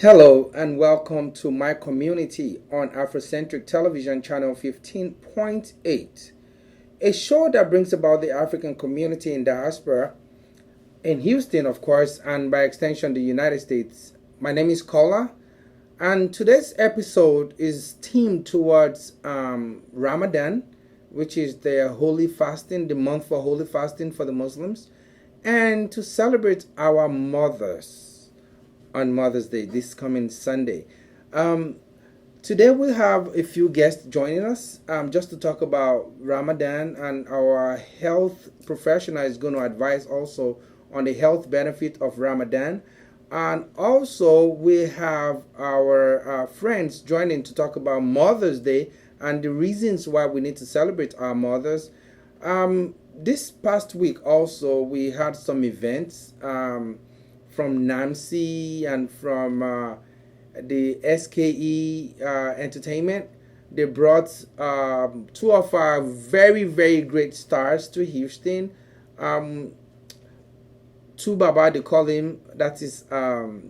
Hello and welcome to my community on Afrocentric Television Channel 15.8, a show that brings about the African community in diaspora in Houston, of course, and by extension, the United States. My name is Kola, and today's episode is themed towards Ramadan, which is the holy fasting, the month for holy fasting for the Muslims, and to celebrate our mothers on Mother's Day, this coming Sunday. Um, Today we have a few guests joining us just to talk about Ramadan, and our health professional is going to advise also on the health benefit of Ramadan. And also we have our friends joining to talk about Mother's Day and the reasons why we need to celebrate our mothers. This past week also we had some events. From Nancy and from the SKE Entertainment. They brought two of our very, very great stars to Houston. Um, Two Baba, they call him, that is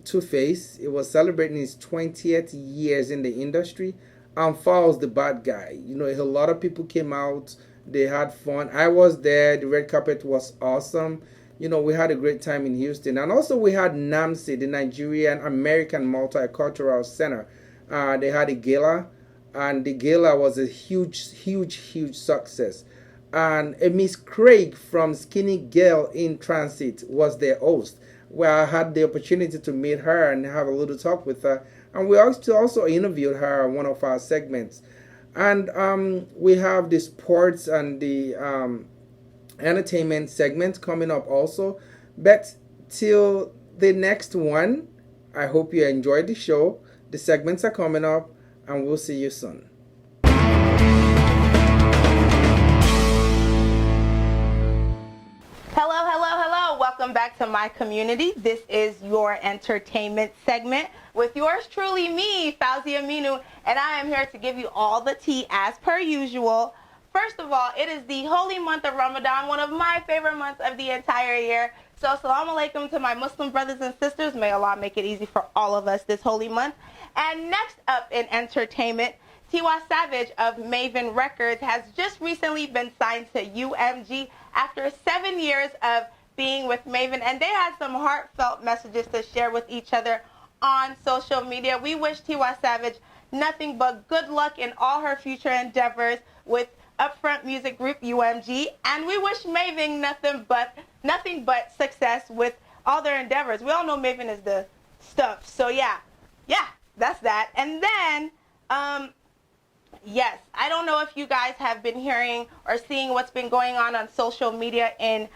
Two Face. It was celebrating his 20th years in the industry. And Falls, the bad guy. You know, a lot of people came out. They had fun. I was there. The red carpet was awesome. You know, we had a great time in Houston. And also we had NAMSI, the Nigerian American Multicultural Center. They had a gala, and the gala was a huge, huge, huge success. And a Miss Craig from Skinny Girl in Transit was their host, where I had the opportunity to meet her and have a little talk with her. And we also interviewed her on one of our segments. And we have the sports and the entertainment segment coming up also. But till the next one, I hope you enjoyed the show. The segments are coming up, and we'll see you soon. Hello, hello, hello. Welcome back to my community. This is your entertainment segment with yours truly, me, Fauzi Aminu, and I am here to give you all the tea as per usual. First of all, it is the holy month of Ramadan, one of my favorite months of the entire year. So, assalamu alaikum to my Muslim brothers and sisters. May Allah make it easy for all of us this holy month. And next up in entertainment, Tiwa Savage of Maven Records has just recently been signed to UMG after 7 years of being with Maven. And they had some heartfelt messages to share with each other on social media. We wish Tiwa Savage nothing but good luck in all her future endeavors with Upfront Music Group UMG, and we wish Maven nothing but success with all their endeavors. We all know Maven is the stuff. So yeah, that's that. And then yes, I don't know if you guys have been hearing or seeing what's been going on social media in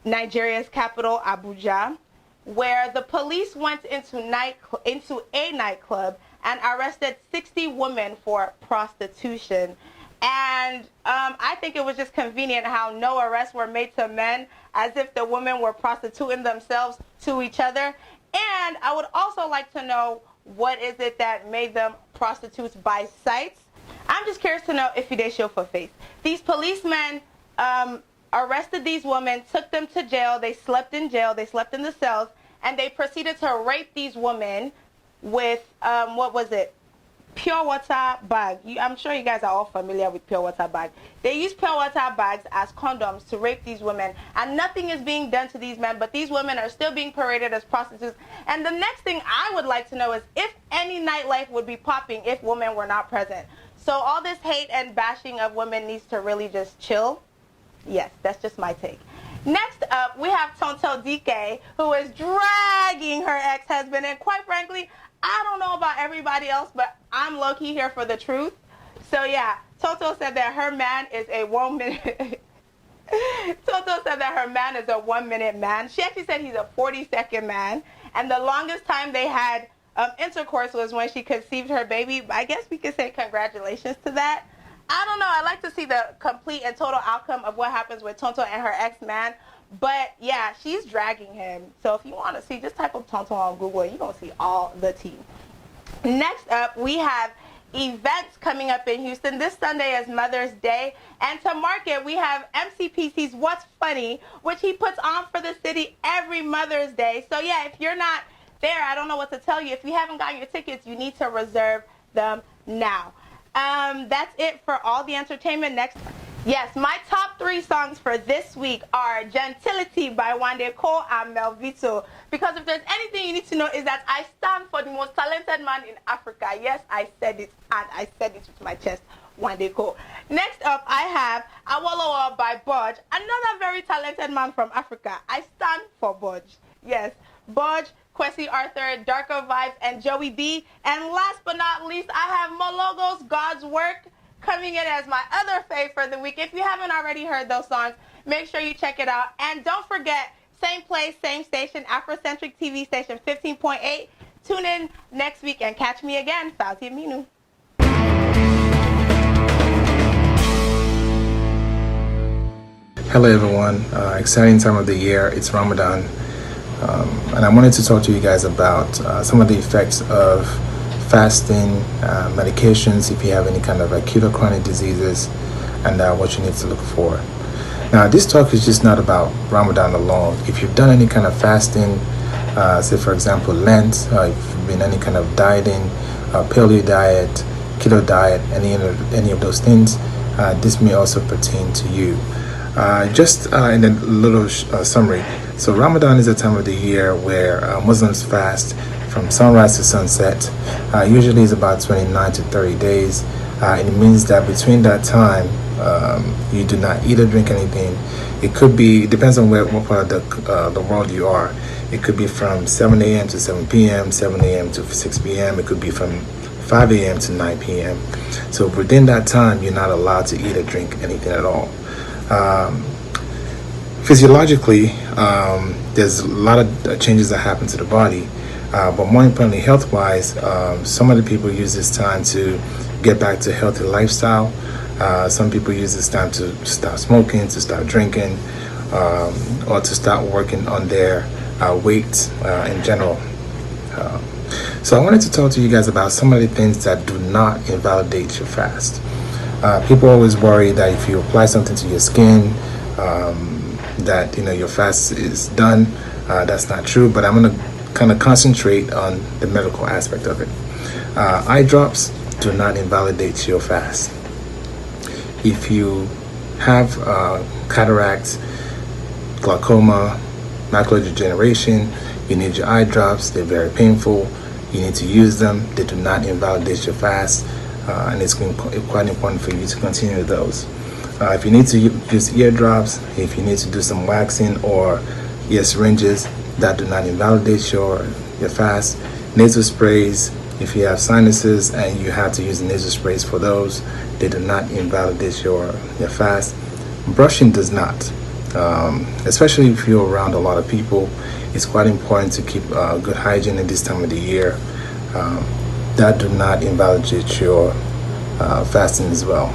Nigeria's capital, Abuja, where the police went into a nightclub and arrested 60 women for prostitution. And I think it was just convenient how no arrests were made to men, as if the women were prostituting themselves to each other. And I would also like to know, what is it that made them prostitutes by sight? I'm just curious to know if they show for face. These policemen arrested these women, took them to jail. They slept in jail. They slept in the cells. And they proceeded to rape these women with, what was it? Pure water bag. I'm sure you guys are all familiar with pure water bag. They use pure water bags as condoms to rape these women, and nothing is being done to these men, but these women are still being paraded as prostitutes. And the next thing I would like to know is if any nightlife would be popping if women were not present. So all this hate and bashing of women needs to really just chill. Yes, that's just my take. Next up, we have Tonto DK, who is dragging her ex-husband, and quite frankly, I don't know about everybody else, but I'm low-key here for the truth. So yeah, Toto said that her man is a 1 minute. Toto said that her man is a 1 minute man. She actually said he's a 40-second man. And the longest time they had intercourse was when she conceived her baby. I guess we could say congratulations to that. I don't know. I'd like to see the complete and total outcome of what happens with Tonto and her ex-man. But yeah, she's dragging him. So if you want to see, just type up Tonto on Google and you're going to see all the tea. Next up, we have events coming up in Houston. This Sunday is Mother's Day. And to mark it, we have MCPC's What's Funny, which he puts on for the city every Mother's Day. So yeah, if you're not there. I don't know what to tell you. If you haven't gotten your tickets, you need to reserve them now. That's it for all the entertainment. Next. Yes, my top 3 songs for this week are Gentility by Wande Cole and Melvito. Because if there's anything you need to know is that I stand for the most talented man in Africa. Yes, I said it, and I said it with my chest. Wande Cole. Next up, I have Awolowo by Budge, another very talented man from Africa. I stand for Budge. Yes, Budge, Kwesi Arthur, Darker Vibes, and Joey B. And last but not least, I have Mologo's God's Work coming in as my other fave for the week. If you haven't already heard those songs, make sure you check it out. And don't forget, same place, same station, Afrocentric TV station 15.8. Tune in next week and catch me again, Fauzi Aminu. Hello everyone, exciting time of the year, it's Ramadan, and I wanted to talk to you guys about some of the effects of fasting, medications if you have any kind of acute or chronic diseases, and what you need to look for. Now this talk is just not about Ramadan alone. If you've done any kind of fasting, say for example Lent, if you've been any kind of dieting, paleo diet, keto diet, any of those things, this may also pertain to you. Just in a little summary, so Ramadan is a time of the year where Muslims fast from sunrise to sunset. Usually it's about 29 to 30 days. And it means that between that time, you do not eat or drink anything. It could be, it depends on what part of the world you are. It could be from 7 a.m. to 7 p.m., 7 a.m. to 6 p.m. It could be from 5 a.m. to 9 p.m. So within that time, you're not allowed to eat or drink anything at all. Physiologically, there's a lot of changes that happen to the body, but more importantly, health-wise, some of the people use this time to get back to a healthy lifestyle. Some people use this time to stop smoking, to stop drinking, or to start working on their weight in general. So I wanted to talk to you guys about some of the things that do not invalidate your fast. People always worry that if you apply something to your skin, that your fast is done. That's not true, but I'm going to kind of concentrate on the medical aspect of it. Eye drops do not invalidate your fast. If you have cataracts, glaucoma, macular degeneration, you need your eye drops. They're very painful. You need to use them. They do not invalidate your fast. And it's quite important for you to continue those. If you need to use eardrops, if you need to do some waxing or ear syringes, that do not invalidate your fast. Nasal sprays, if you have sinuses and you have to use nasal sprays for those, they do not invalidate your fast. Brushing does not, especially if you're around a lot of people. It's quite important to keep good hygiene at this time of the year. That do not invalidate your fasting as well.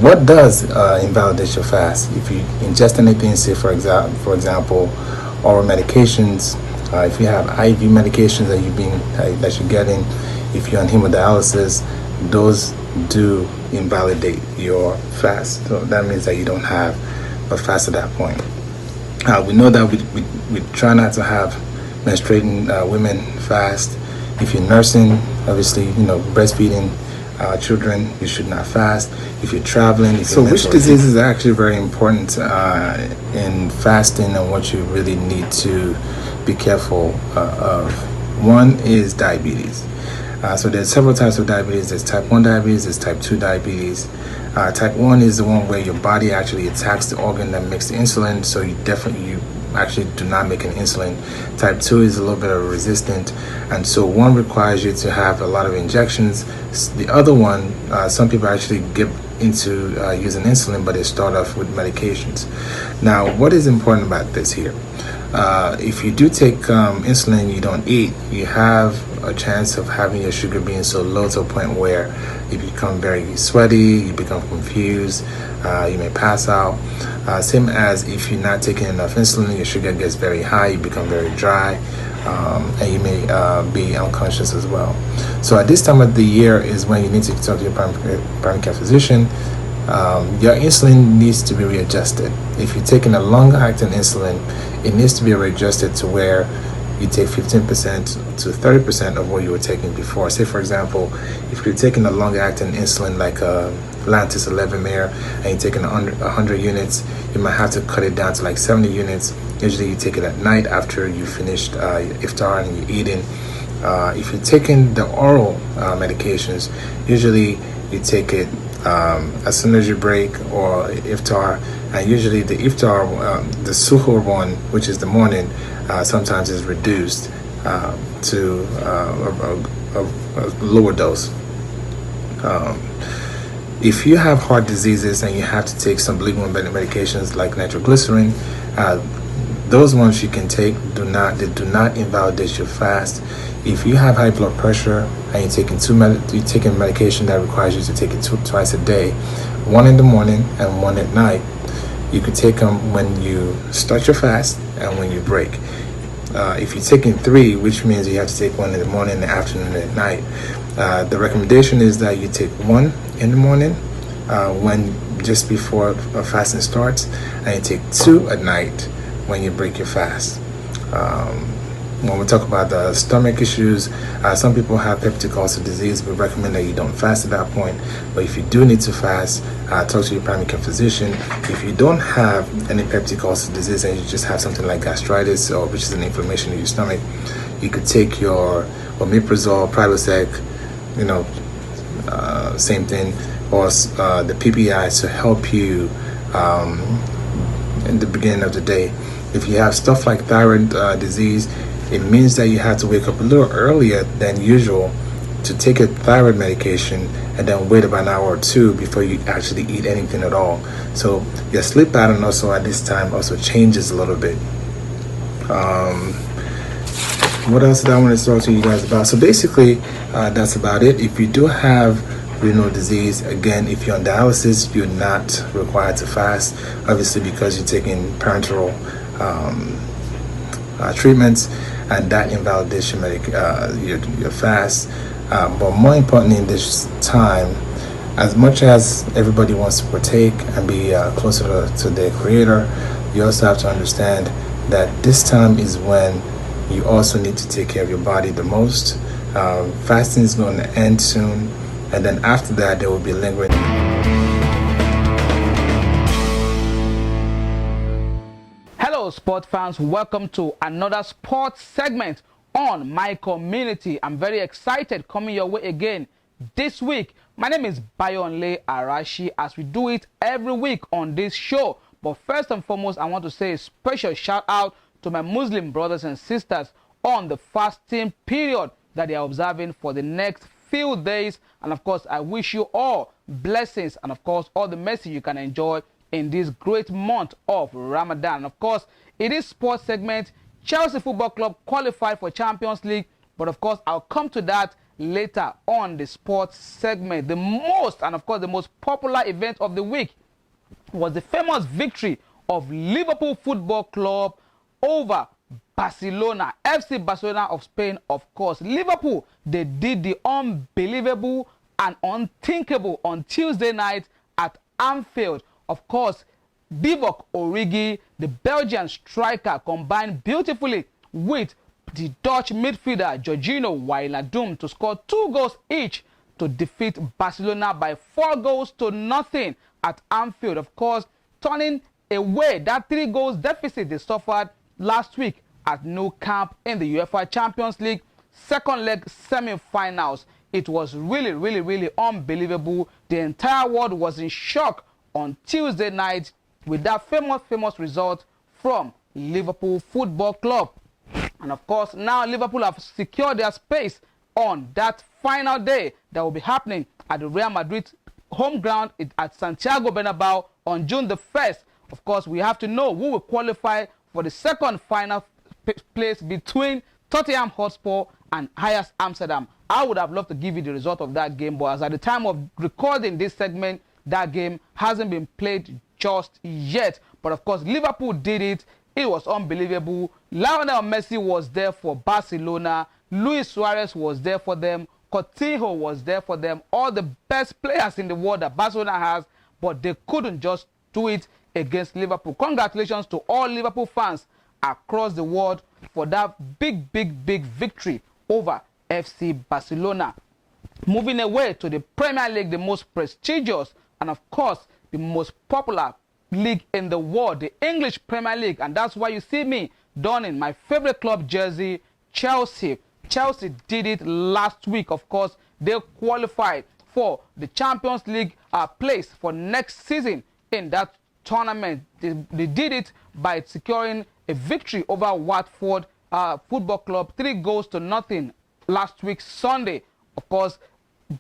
What does invalidate your fast? If you ingest anything, say for example, oral medications, if you have IV medications that you're getting, if you're on hemodialysis, those do invalidate your fast. So that means that you don't have a fast at that point. We know that we try not to have menstruating women fast. If you're nursing, obviously, breastfeeding children, you should not fast. If you're traveling, so which diseases are actually very important in fasting and what you really need to be careful of? One is diabetes. So there's several types of diabetes. There's type 1 diabetes, there's type 2 diabetes. Type 1 is the one where your body actually attacks the organ that makes the insulin, so you actually do not make an insulin. Type 2 is a little bit of resistant, and so one requires you to have a lot of injections. The other one, some people actually get into using insulin, but they start off with medications. Now, what is important about this here? If you do take insulin, you don't eat, you have a chance of having your sugar being so low to a point where you become very sweaty, you become confused, you may pass out. Same as if you're not taking enough insulin, your sugar gets very high, you become very dry, and you may be unconscious as well. So at this time of the year is when you need to talk to your primary care physician. Your insulin needs to be readjusted. If you're taking a long-acting insulin, it needs to be readjusted to where you take 15% to 30% of what you were taking before. Say, for example, if you're taking a long-acting insulin like Lantus 11 Mare and you're taking 100 units, you might have to cut it down to like 70 units. Usually you take it at night after you finished iftar and you're eating. If you're taking the oral medications, usually you take it as soon as you break or iftar, and usually the iftar, the suhoor one, which is the morning, sometimes is reduced to a lower dose. If you have heart diseases and you have to take some bleeding medications like nitroglycerin, those ones you can take. They do not invalidate your fast. If you have high blood pressure and you're taking medication that requires you to take it twice a day, one in the morning and one at night, you could take them when you start your fast and when you break. If you're taking 3, which means you have to take one in the morning, in the afternoon, and at night, the recommendation is that you take 1 in the morning when just before fasting starts, and you take 2 at night when you break your fast. When we talk about the stomach issues, some people have peptic ulcer disease. We recommend that you don't fast at that point. But if you do need to fast, talk to your primary care physician. If you don't have any peptic ulcer disease and you just have something like gastritis, or which is an inflammation in your stomach, you could take your omeprazole, Prilosec, same thing, or the PPI to help you in the beginning of the day. If you have stuff like thyroid disease, it means that you have to wake up a little earlier than usual to take a thyroid medication and then wait about an hour or 2 before you actually eat anything at all. So your sleep pattern also at this time also changes a little bit. What else did I want to talk to you guys about? So basically, that's about it. If you do have renal disease, again, if you're on dialysis, you're not required to fast, obviously, because you're taking parenteral treatments, and that invalidates your fast. But more importantly, in this time, as much as everybody wants to partake and be closer to their creator, you also have to understand that this time is when you also need to take care of your body the most. Fasting is going to end soon, and then after that there will be lingering. Hello sport fans, welcome to another sports segment on my community. I'm very excited coming your way again this week. My name is Bayonle Arashi, as we do it every week on this show. But first and foremost, I want to say a special shout out to my Muslim brothers and sisters on the fasting period that they are observing for the next few days. And of course, I wish you all blessings and of course all the mercy you can enjoy in this great month of Ramadan. Of course, it is sports segment. Chelsea Football Club qualified for Champions League, but of course, I'll come to that later on the sports segment. The most popular event of the week was the famous victory of Liverpool Football Club over Barcelona, FC Barcelona of Spain. Of course, Liverpool, they did the unbelievable and unthinkable on Tuesday night at Anfield. Of course, Divock Origi, the Belgian striker, combined beautifully with the Dutch midfielder Jorginho Wijnaldum to score 2 goals each to defeat Barcelona by 4-0 at Anfield. Of course, turning away that 3 goals deficit they suffered last week at Nou Camp in the UEFA Champions League second leg semi-finals. It was really unbelievable. The entire world was in shock on Tuesday night with that famous result from Liverpool Football Club. And of course, now Liverpool have secured their space on that final day that will be happening at the Real Madrid home ground at Santiago Bernabeu on June the 1st. Of course, we have to know who will qualify for the second final place between Tottenham Hotspur and Ajax Amsterdam. I would have loved to give you the result of that game, but as at the time of recording this segment, that game hasn't been played just yet. But of course, Liverpool did it. It was unbelievable. Lionel Messi was there for Barcelona. Luis Suarez was there for them. Coutinho was there for them. All the best players in the world that Barcelona has, but they couldn't just do it against Liverpool. Congratulations to all Liverpool fans across the world for that big victory over FC Barcelona. Moving away to the Premier League, the most prestigious and of course the most popular league in the world, the English Premier League, and that's why you see me donning my favorite club jersey, Chelsea. Chelsea did it last week. Of course, they qualified for the Champions League place for next season in that tournament. They did it by securing a victory over Watford Football Club, 3-0 last week Sunday. Of course,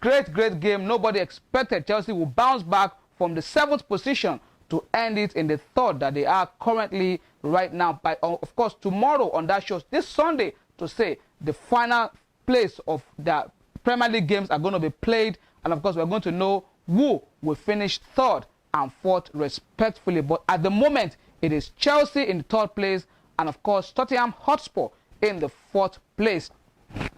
great game. Nobody expected Chelsea would bounce back from the 7th position to end it in the 3rd that they are currently right now. By of course, tomorrow on that show, this Sunday, to say the final place of the Premier League games are going to be played, and of course we're going to know who will finish 3rd and 4th respectively. But at the moment, it is Chelsea in the 3rd place, and of course Tottenham Hotspur in the 4th place.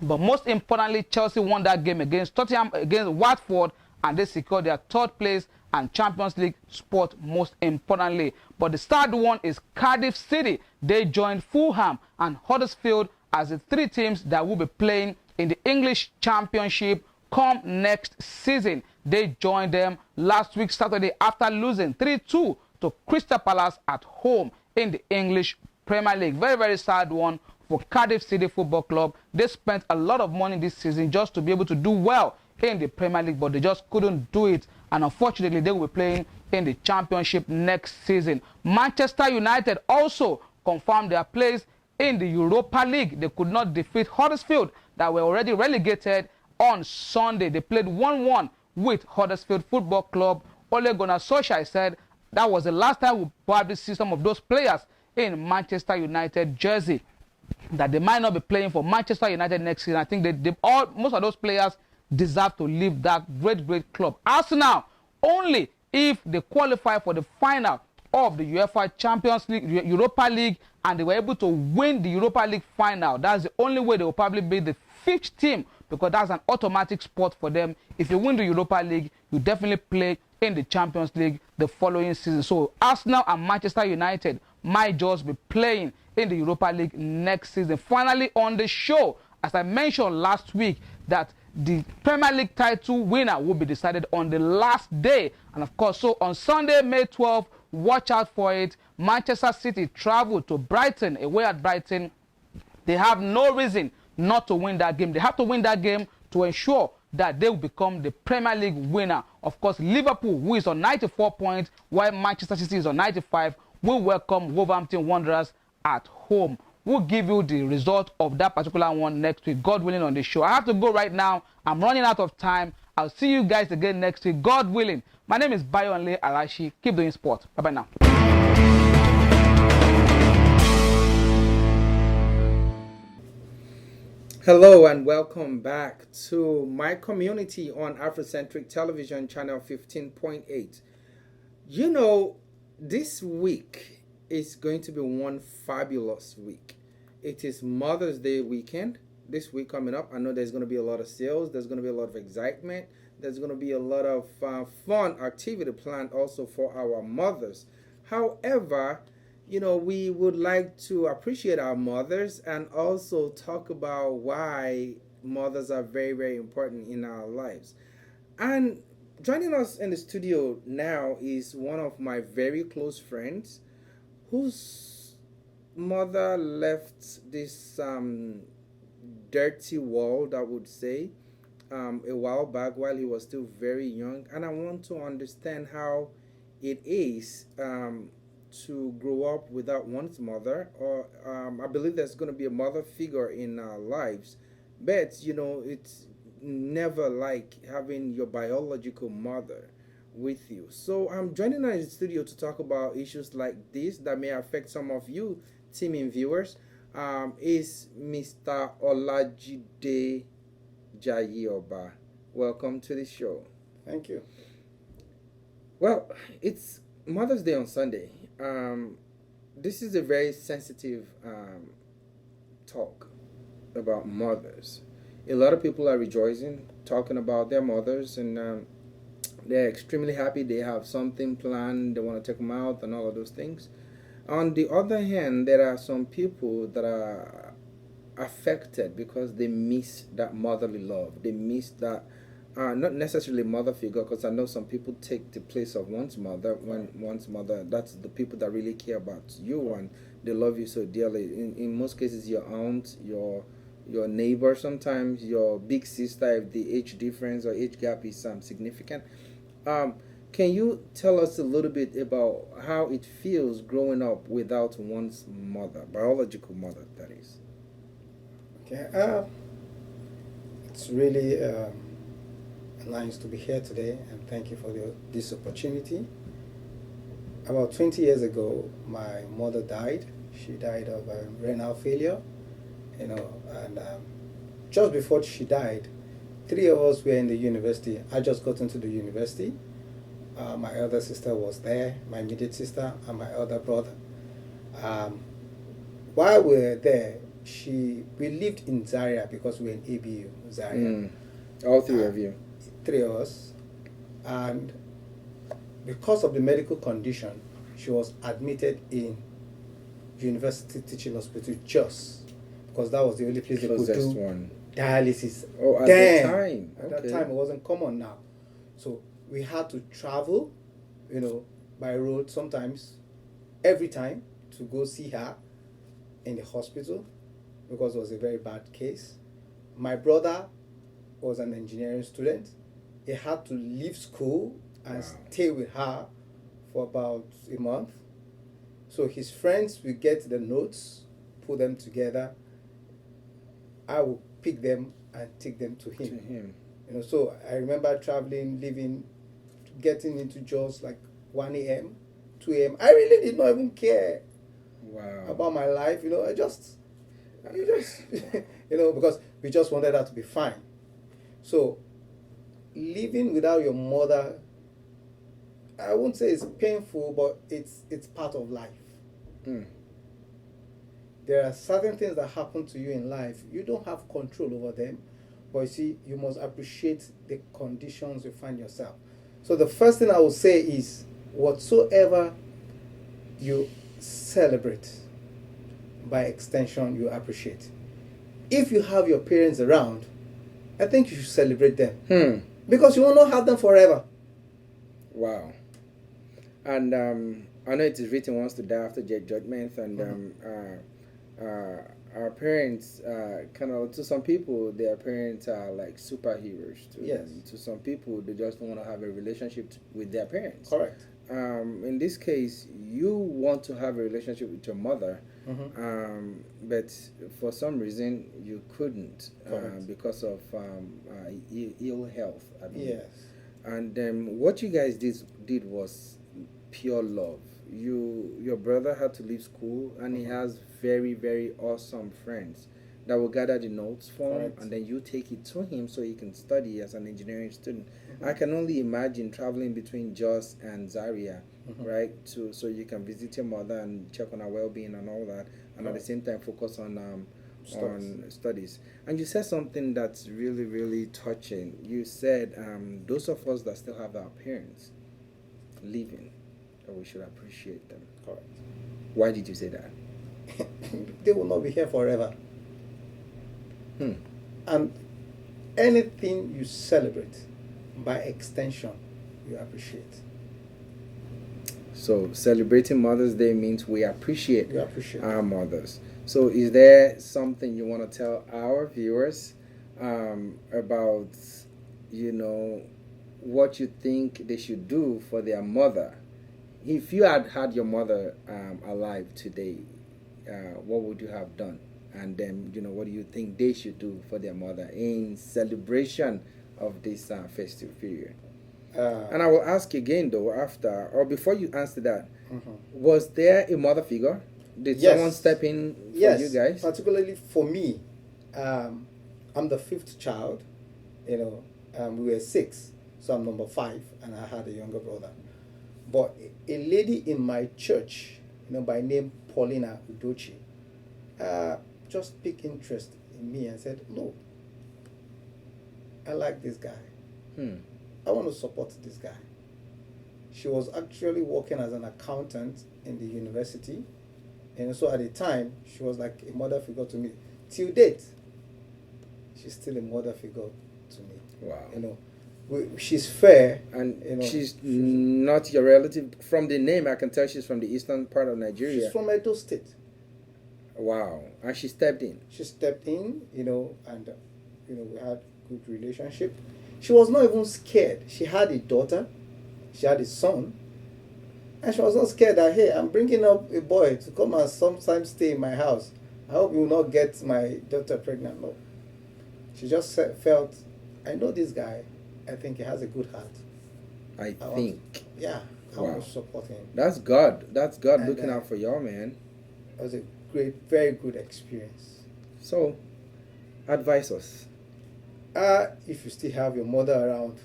But most importantly, Chelsea won that game against Watford, and they secured their 3rd place and Champions League spot most importantly. But the third one is Cardiff City. They joined Fulham and Huddersfield as the 3 teams that will be playing in the English Championship come next season. They joined them last week Saturday after losing 3-2 to Crystal Palace at home in the English Premier League. Very sad one for Cardiff City Football Club. They spent a lot of money this season just to be able to do well in the Premier League, but they just couldn't do it, and unfortunately they will be playing in the Championship next season. Manchester United also confirmed their place in the Europa League. They could not defeat Huddersfield that were already relegated on Sunday. They played 1-1 with Huddersfield Football Club. Ole Gunnar Solskjaer said that was the last time we probably see some of those players in Manchester United jersey, that they might not be playing for Manchester United next season. I think most of those players deserve to leave that great club. Arsenal, only if they qualify for the final of the UEFA Champions League, Europa League, and they were able to win the Europa League final. That's the only way they will probably be the 5th team, because that's an automatic spot for them. If you win the Europa League, you definitely play in the Champions League the following season. So Arsenal and Manchester United might just be playing in the Europa League next season. Finally on the show, as I mentioned last week, that the Premier League title winner will be decided on the last day. And of course, so on Sunday, May 12th, watch out for it. Manchester City travel to Brighton, away at Brighton. They have no reason not to win that game. They have to win that game to ensure that they will become the Premier League winner. Of course, Liverpool, who is on 94 points, while Manchester City is on 95, will welcome Wolverhampton Wanderers at home. We'll give you the result of that particular one next week, God willing, on the show. I have to go right now. I'm running out of time. I'll see you guys again next week, God willing. My name is Bayonle Arashi. Keep doing sport. Bye-bye now. Hello and welcome back to my community on Afrocentric Television Channel 15.8. You know, this week is going to be one fabulous week. It is Mother's Day weekend this week coming up. I know there's going to be a lot of sales. There's going to be a lot of excitement. There's going to be a lot of fun activity planned also for our mothers. However, you know, we would like to appreciate our mothers and also talk about why mothers are very important in our lives. And joining us in the studio now is one of my very close friends whose mother left this dirty world, I would say, a while back while he was still very young. And I want to understand how it is to grow up without one's mother, or I believe there's going to be a mother figure in our lives, but you know, it's never like having your biological mother with you. So I'm joining us in the studio to talk about issues like this that may affect some of you teaming viewers. Is Mr. Olajide Jayioba. Welcome to the show. Thank you. Well, it's Mother's Day on Sunday. This is a very sensitive talk about mothers. A lot of people are rejoicing, talking about their mothers, and they're extremely happy. They have something planned. They want to take them out and all of those things. On the other hand, there are some people that are affected because they miss that motherly love. They miss that, not necessarily mother figure, because I know some people take the place of one's mother. When one's mother, that's the people that really care about you and they love you so dearly. In most cases, your aunt, your neighbor, sometimes your big sister, if the age difference or age gap is significant. Um, can you tell us a little bit about how it feels growing up without one's mother, biological mother, that is? Okay, it's really nice to be here today, and thank you for this opportunity. About 20 years ago, my mother died. She died of renal failure, and just before she died, three of us were in the university. I just got into the university. My elder sister was there, my immediate sister, and my elder brother. Um, while we were there, we lived in Zaria because we were in ABU, Zaria. All three of you. Three of us. And because of the medical condition, she was admitted in University Teaching Hospital just because that was the only place they could Closest do one. dialysis. Oh, at then. the time. At Okay. that time, it wasn't common now. So we had to travel, by road sometimes, every time to go see her in the hospital because it was a very bad case. My brother was an engineering student. He had to leave school and stay with her for about a month. So his friends will get the notes, put them together. I will pick them and take them to him. So I remember traveling, leaving, getting into Jos like 1 a.m., 2 a.m. I really did not even care about my life. I just because we just wanted her to be fine. So living without your mother, I won't say it's painful, but it's part of life. There are certain things that happen to you in life. You don't have control over them, but you see, you must appreciate the conditions you find yourself. So the first thing I will say is, whatsoever you celebrate, by extension, you appreciate. If you have your parents around, I think you should celebrate them. Because you will not have them forever. Wow. And I know it is written once to die after judgment, and our parents, kind of, to some people, their parents are like superheroes. To them. To some people, they just want to have a relationship with their parents. Correct. In this case, you want to have a relationship with your mother, but for some reason you couldn't because of ill health. I mean. Yes. And what you guys did was pure love. Your brother had to leave school, and he has very, very awesome friends that will gather the notes for him, and then you take it to him so he can study as an engineering student. I can only imagine traveling between Jos and Zaria, right? So you can visit your mother and check on her well-being and all that, and at the same time focus on studies. And you said something that's really, really touching. You said those of us that still have our parents living, that we should appreciate them. Correct. Why did you say that? They will not be here forever. And anything you celebrate, by extension, you appreciate. So celebrating Mother's Day means we appreciate our mothers. So is there something you want to tell our viewers about, what you think they should do for their mother? If you had your mother alive today, what would you have done? And then, what do you think they should do for their mother in celebration of this festive period? And I will ask again, though, after or before you answer that, was there a mother figure? Did someone step in for you guys? Particularly for me. I'm the fifth child. We were 6, so I'm number 5, and I had a younger brother. But a lady in my church, by name Paulina Udochi, just picked interest in me and said, "No, I like this guy. I want to support this guy." She was actually working as an accountant in the university, and so at the time she was like a mother figure to me. Till date, she's still a mother figure to me. Wow. You know, she's fair, And you know, she's not your relative. From the name, I can tell she's from the eastern part of Nigeria. she's from Edo State. Wow. And she stepped in. She stepped in, you know, and you know, we had good relationship. She was not even scared. She had a daughter, she had a son, and she was not scared that, hey, I'm bringing up a boy to come and sometimes stay in my house. I hope you will not get my daughter pregnant. No. She just felt, I know this guy. I think he has a good heart. I I think. I Wow. want to support him. That's God. That's God And, looking out for y'all, man. It was a very good experience. So, advise us. If you still have your mother around,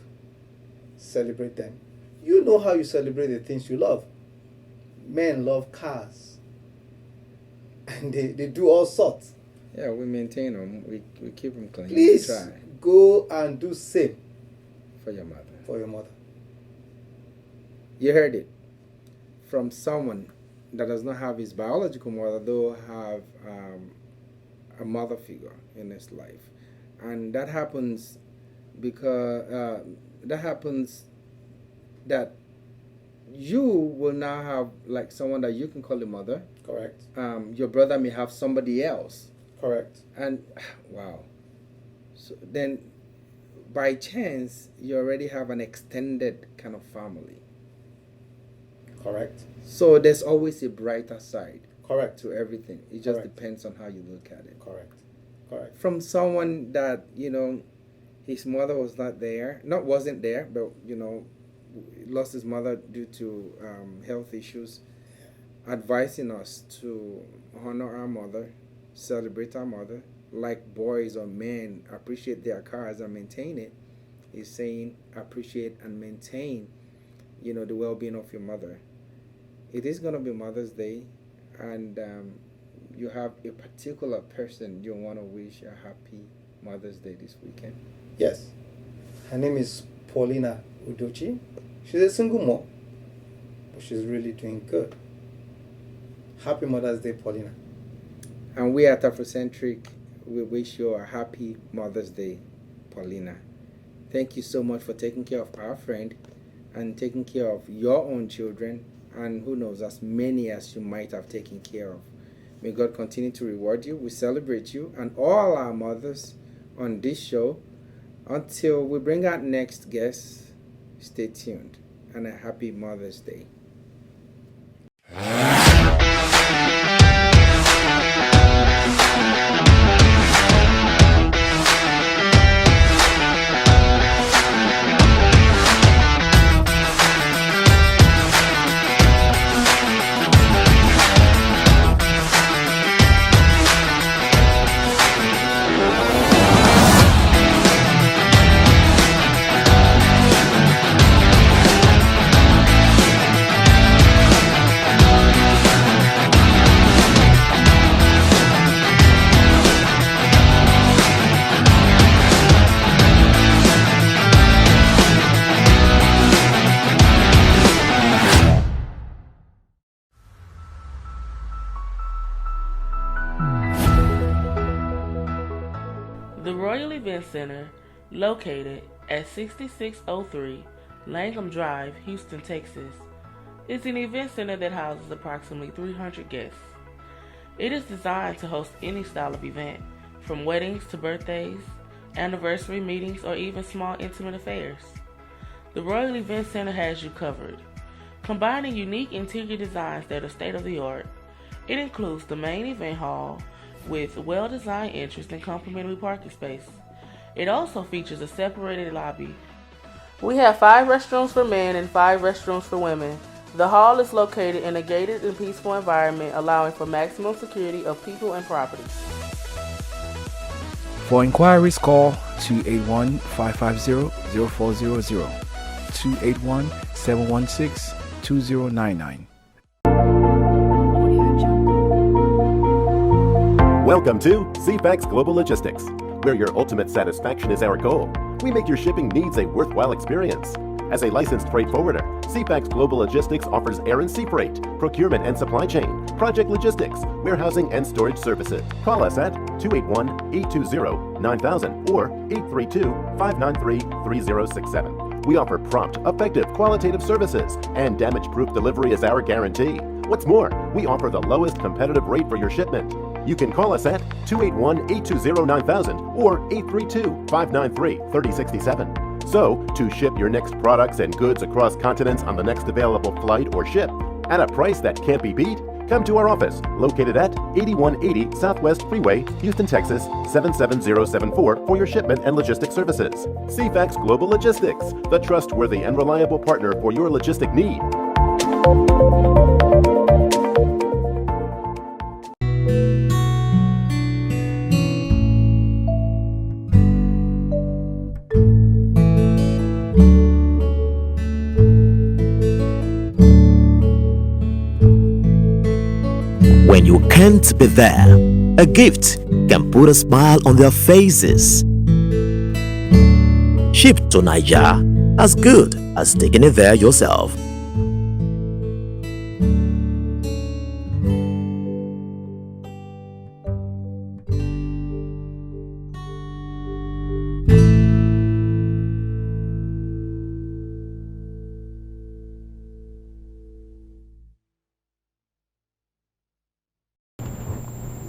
celebrate them. You know how you celebrate the things you love. Men love cars. And they do all sorts. Yeah, we maintain them. We keep them clean. Please We try go and do same for your mother. for your mother. You heard it from someone that does not have his biological mother, though have a mother figure in his life, and that happens because that you will now have like someone that you can call a mother. Correct. Your brother may have somebody else, Correct. and wow. So then, by chance, you already have an extended kind of family. Correct. So there's always a brighter side Correct. to everything. It just Correct. depends on how you look at it. Correct. Correct. From someone that, his mother wasn't there, but, lost his mother due to health issues, advising us to honor our mother, celebrate our mother, like boys or men appreciate their cars and maintain it. He's saying appreciate and maintain, the well-being of your mother. It is going to be Mother's Day, and you have a particular person you want to wish a happy Mother's Day this weekend. Yes. Her name is Paulina Udochi. She's a single mom, but she's really doing good. Happy Mother's Day, Paulina. And we at Afrocentric, we wish you a happy Mother's Day, Paulina. Thank you so much for taking care of our friend and taking care of your own children, and who knows, as many as you might have taken care of. May God continue to reward you. We celebrate you and all our mothers on this show. Until we bring out next guest, stay tuned, and a happy Mother's Day. The Royal Event Center, located at 6603 Langham Drive, Houston, Texas, is an event center that houses approximately 300 guests. It is designed to host any style of event, from weddings to birthdays, anniversary meetings, or even small intimate affairs. The Royal Event Center has you covered. Combining unique interior designs that are state-of-the-art, it includes the main event hall, with well-designed entrance and complimentary parking space. It also features a separated lobby. We have 5 restrooms for men and 5 restrooms for women. The hall is located in a gated and peaceful environment, allowing for maximum security of people and property. For inquiries, call 281-550-0400, 281-716-2099. Welcome to CFAX Global Logistics, where your ultimate satisfaction is our goal. We make your shipping needs a worthwhile experience. As a licensed freight forwarder, CFAX Global Logistics offers air and sea freight, procurement and supply chain, project logistics, warehousing and storage services. Call us at 281-820-9000 or 832-593-3067. We offer prompt, effective, qualitative services, and damage-proof delivery is our guarantee. What's more, we offer the lowest competitive rate for your shipment. You can call us at 281-820-9000 or 832-593-3067. So, to ship your next products and goods across continents on the next available flight or ship at a price that can't be beat, come to our office located at 8180 Southwest Freeway, Houston, Texas 77074 for your shipment and logistics services. CFAX Global Logistics, the trustworthy and reliable partner for your logistic need. When you can't be there, a gift can put a smile on their faces. Shipped to Niger, as good as taking it there yourself.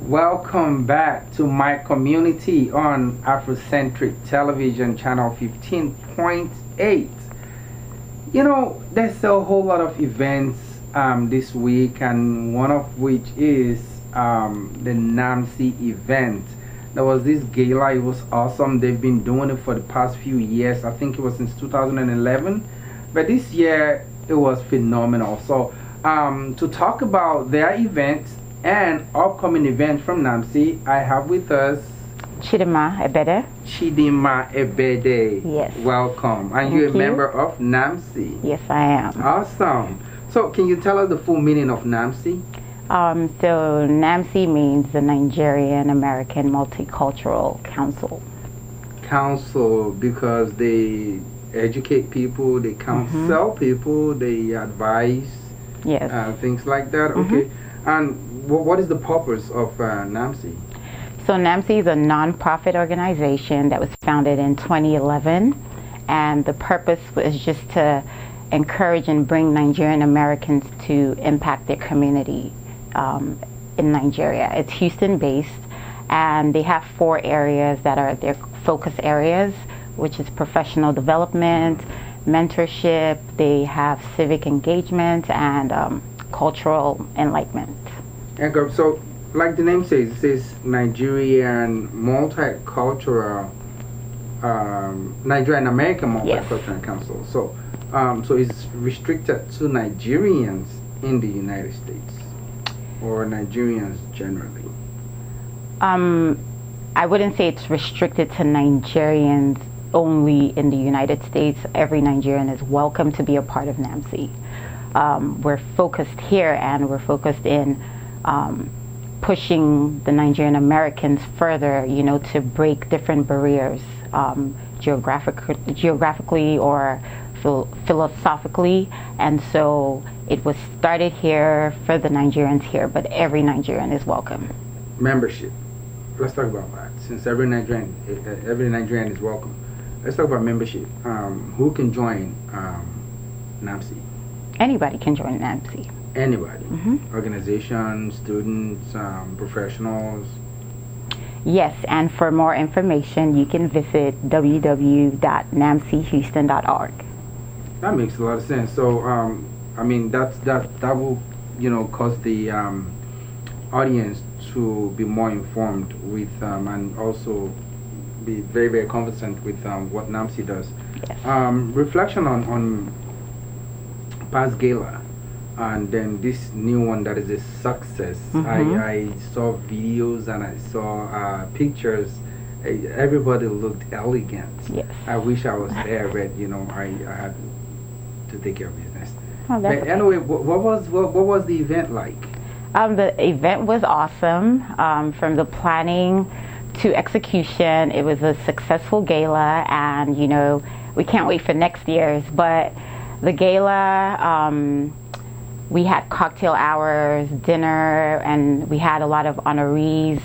Welcome back to My Community on Afrocentric Television Channel 15.8. You know, there's a whole lot of events this week, and one of which is the NAMC event. There was this gala. It was awesome. They've been doing it for the past few years. I think it was since 2011, but this year it was phenomenal. So to talk about their event and upcoming event from NAMC, I have with us Chidima Ebede. Chidima Ebede. Yes. Welcome. And you're a member of NAMC. Yes, I am. Awesome. So can you tell us the full meaning of NAMC? So NAMC means the Nigerian American Multicultural Council. Council, because they educate people, they counsel people, they advise. Yes. Things like that. Okay. And what is the purpose of NAMC? So NAMC is a non-profit organization that was founded in 2011, and the purpose was just to encourage and bring Nigerian Americans to impact their community in Nigeria. It's Houston based, and they have 4 areas that are their focus areas, which is professional development, mentorship, they have civic engagement, and cultural enlightenment. And so, like the name says, it says Nigerian Multicultural, Nigerian American Multicultural Council. So, so it's restricted to Nigerians in the United States, or Nigerians generally. I wouldn't say it's restricted to Nigerians only in the United States. Every Nigerian is welcome to be a part of NAMC. We're focused here, and we're focused in pushing the Nigerian Americans further, you know, to break different barriers, geographically or philosophically. And so it was started here for the Nigerians here, but every Nigerian is welcome. Membership. Let's talk about that. Since every Nigerian is welcome, let's talk about membership. Who can join NAMC? Anybody can join NAMC. Anybody? Organizations, students, professionals? Yes, and for more information, you can visit www.namchouston.org. That makes a lot of sense. So, I mean, that will, you know, cause the audience to be more informed with, and also be very, very conversant with what NAMC does. Yes. Reflection on past gala, and then this new one that is a success. I saw videos and I saw pictures. Everybody looked elegant. Yes. I wish I was there, but you know, I had to take care of business. Oh, that's but anyway, what was the event like? The event was awesome. From the planning to execution, it was a successful gala, and you know, we can't wait for next year's. But the gala, we had cocktail hours, dinner, and we had a lot of honorees.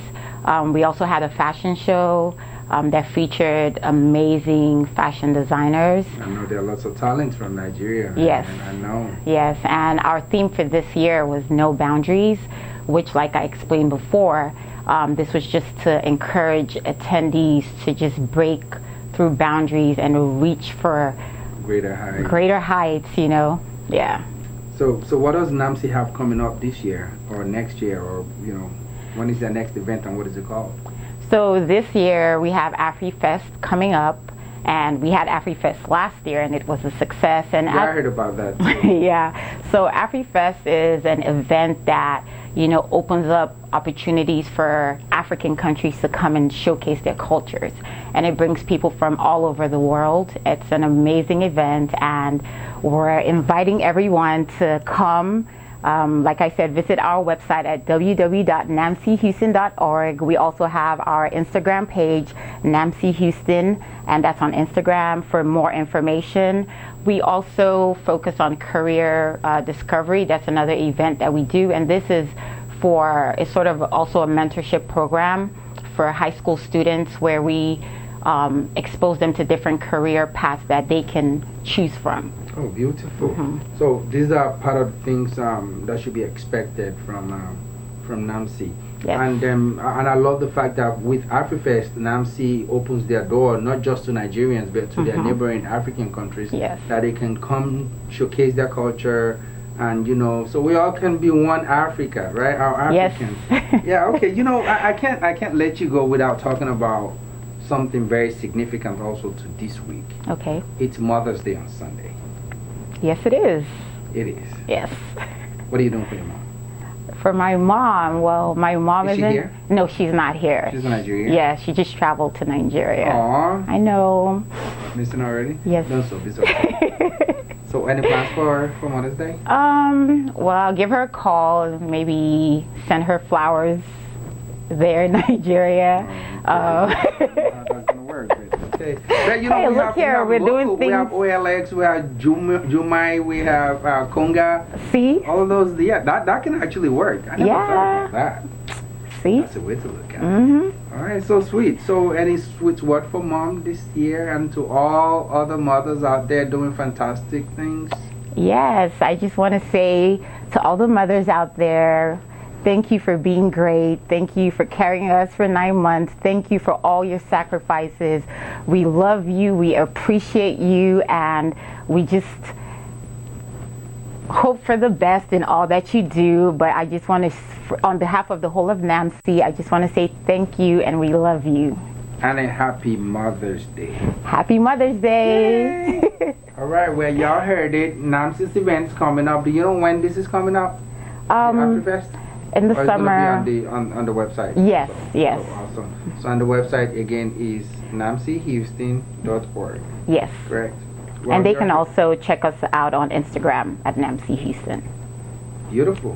We also had a fashion show that featured amazing fashion designers. I know there are lots of talents from Nigeria. Yes. I know. Yes, and our theme for this year was No Boundaries, which, like I explained before, this was just to encourage attendees to just break through boundaries and reach for greater heights, you know. Yeah. So what does NAMC have coming up this year or next year, or when is the next event and what is it called? So this year we have AfriFest coming up, and we had AfriFest last year and it was a success. And yeah, I heard about that too. Yeah. So AfriFest is an event that opens up opportunities for African countries to come and showcase their cultures, and it brings people from all over the world. It's an amazing event, and we're inviting everyone to come. Like I said, visit our website at www.namchouston.org. We also have our Instagram page, NAMC Houston, and that's on Instagram for more information. We also focus on career discovery. That's another event that we do, and this is it's sort of also a mentorship program for high school students where we expose them to different career paths that they can choose from. Oh, beautiful. So these are part of the things that should be expected from NAMC. Yes. And I love the fact that with AfriFest, NAMC opens their door not just to Nigerians but to their neighboring African countries, yes, that they can come showcase their culture, and so we all can be one Africa, right? Our Africans. Yes. Yeah. Okay. I can't let you go without talking about something very significant also to this week. Okay. It's Mother's Day on Sunday. Yes, it is. It is. Yes. What are you doing for your mom? For my mom, well, my mom Is she here? No, she's not here. She's in Nigeria? Yeah, she just traveled to Nigeria. Aww. I know. Missing already? Yes. Don't so busy. So any plans for Mother's Day? Well, I'll give her a call, maybe send her flowers there in Nigeria. That's gonna work. Okay. But, Hey, look here, we're doing We have things. OLX, we have Jumai, we have Conga. See? All of those, yeah, that can actually work. I never thought about that. See? That's a way to look at it. All right, so sweet. So any sweet word for mom this year and to all other mothers out there doing fantastic things? Yes, I just want to say to all the mothers out there, thank you for being great. Thank you for carrying us for 9 months. Thank you for all your sacrifices. We love you. We appreciate you. And we just hope for the best in all that you do. But I just want to, on behalf of the whole of NAMC, I just want to say thank you and we love you. And a happy Mother's Day. Happy Mother's Day. All right, well, y'all heard it. NAMC's event's coming up. Do you know when this is coming up? AfriFest? In the or summer. It's gonna be on the website. Yes, So, yes. So awesome. So on the website again is namchouston.org. Yes. Correct. And they can also check us out on Instagram at NAMC Houston. Beautiful.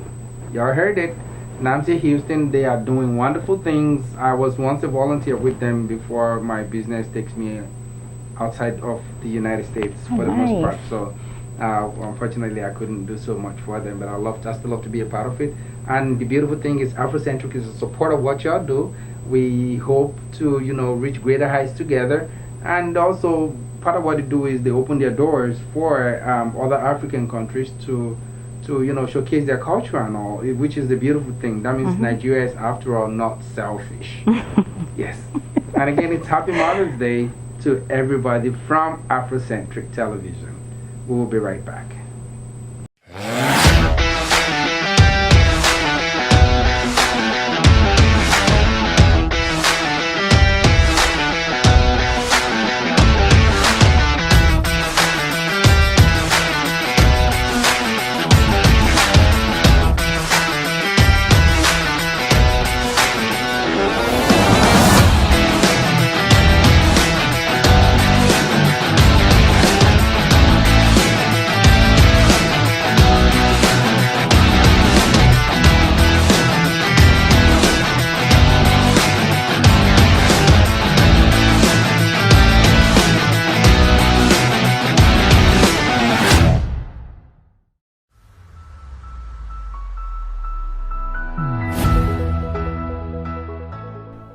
Y'all heard it. NAMC Houston, they are doing wonderful things. I was once a volunteer with them before my business takes me outside of the United States for the most part. So unfortunately I couldn't do so much for them, but I still love to be a part of it. And the beautiful thing is Afrocentric is a support of what y'all do. We hope to reach greater heights together, and also part of what they do is they open their doors for other African countries to showcase their culture and all, which is the beautiful thing. That means Nigeria is, after all, not selfish. Yes. And again, it's Happy Mother's Day to everybody from Afrocentric Television. We will be right back.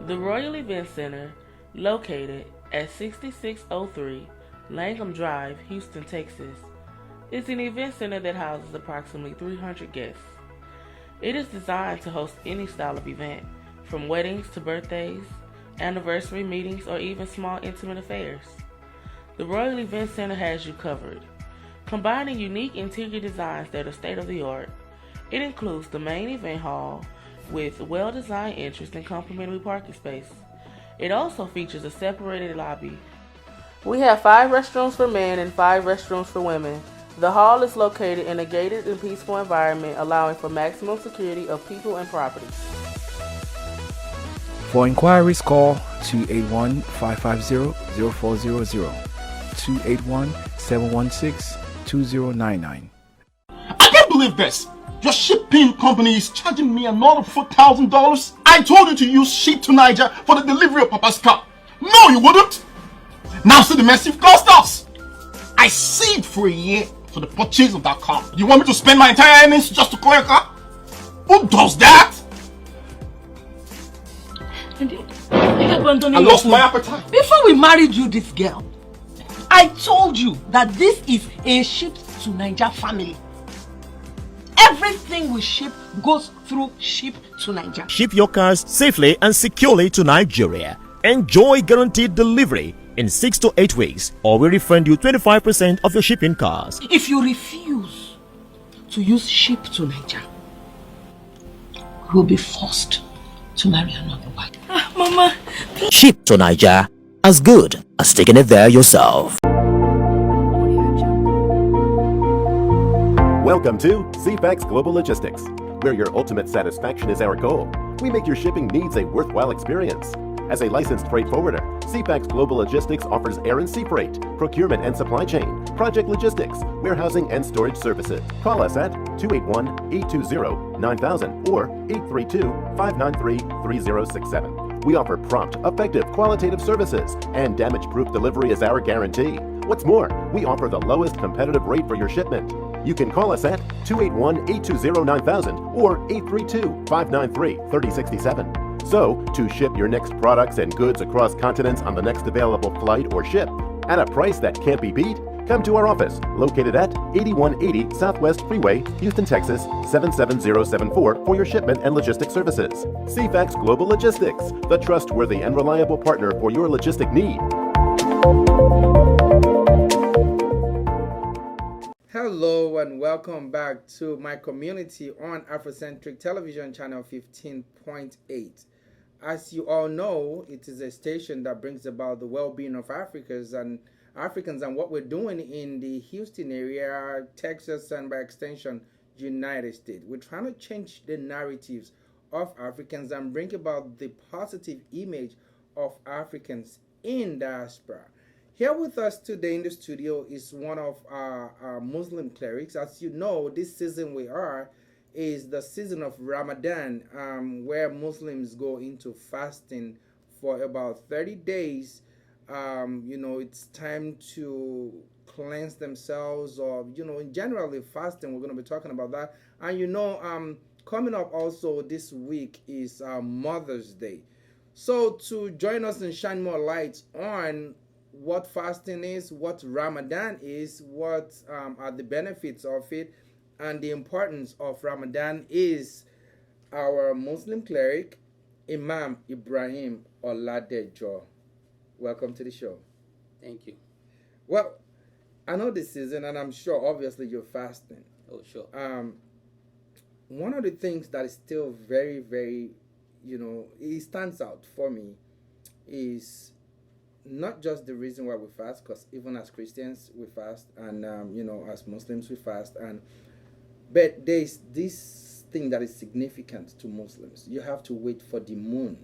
The Royal Event Center, located at 6603 Langham Drive, Houston, Texas, is an event center that houses approximately 300 guests. It is designed to host any style of event, from weddings to birthdays, anniversary meetings, or even small intimate affairs. The Royal Event Center has you covered. Combining unique interior designs that are state-of-the-art, it includes the main event hall with well-designed entrance and complimentary parking space. It also features a separated lobby. We have 5 restrooms for men and 5 restrooms for women. The hall is located in a gated and peaceful environment, allowing for maximum security of people and property. For inquiries, call 281-550-0400, 281-716-2099. I can't believe this. Your shipping company is charging me another $4,000. I told you to use Ship to Niger for the delivery of Papa's car. No, you wouldn't. Now see the mess you've cost us. I saved for a year for the purchase of that car. You want me to spend my entire earnings just to clear a car? Who does that? I lost my appetite. Before we married you, this girl, I told you that this is a Ship to Niger family. Everything we ship goes through Ship to Niger. Ship your cars safely and securely to Nigeria. Enjoy guaranteed delivery in 6 to 8 weeks, or we refund you 25% of your shipping costs. If you refuse to use Ship to Niger, you will be forced to marry another wife. Mama. Ship to Niger, as good as taking it there yourself. Welcome to CFAX Global Logistics, where your ultimate satisfaction is our goal. We make your shipping needs a worthwhile experience. As a licensed freight forwarder, CFAX Global Logistics offers air and sea freight, procurement and supply chain, project logistics, warehousing and storage services. Call us at 281-820-9000 or 832-593-3067. We offer prompt, effective, qualitative services, and damage-proof delivery is our guarantee. What's more, we offer the lowest competitive rate for your shipment. You can call us at 281-820-9000 or 832-593-3067. So, to ship your next products and goods across continents on the next available flight or ship at a price that can't be beat, come to our office located at 8180 Southwest Freeway, Houston, Texas 77074 for your shipment and logistics services. CFAX Global Logistics, the trustworthy and reliable partner for your logistic need. Hello and welcome back to my community on Afrocentric Television Channel 15.8. As you all know, it is a station that brings about the well-being of Africans and what we're doing in the Houston area, Texas, and by extension, United States. We're trying to change the narratives of Africans and bring about the positive image of Africans in diaspora. Here with us today in the studio is one of our Muslim clerics. As you know, this season is the season of Ramadan, where Muslims go into fasting for about 30 days. It's time to cleanse themselves, or, in generally fasting. We're going to be talking about that. And, coming up also this week is Mother's Day. So to join us and shine more light on what fasting is, what Ramadan is, what are the benefits of it, and the importance of Ramadan is our Muslim cleric, Imam Ibrahim Oladejo. Welcome to the show. Thank you. Well, I know this season, and I'm sure obviously you're fasting. Oh, sure. One of the things that is still very, very, it stands out for me is not just the reason why we fast, because even as Christians we fast, and as Muslims we fast, but there's this thing that is significant to Muslims. You have to wait for the moon.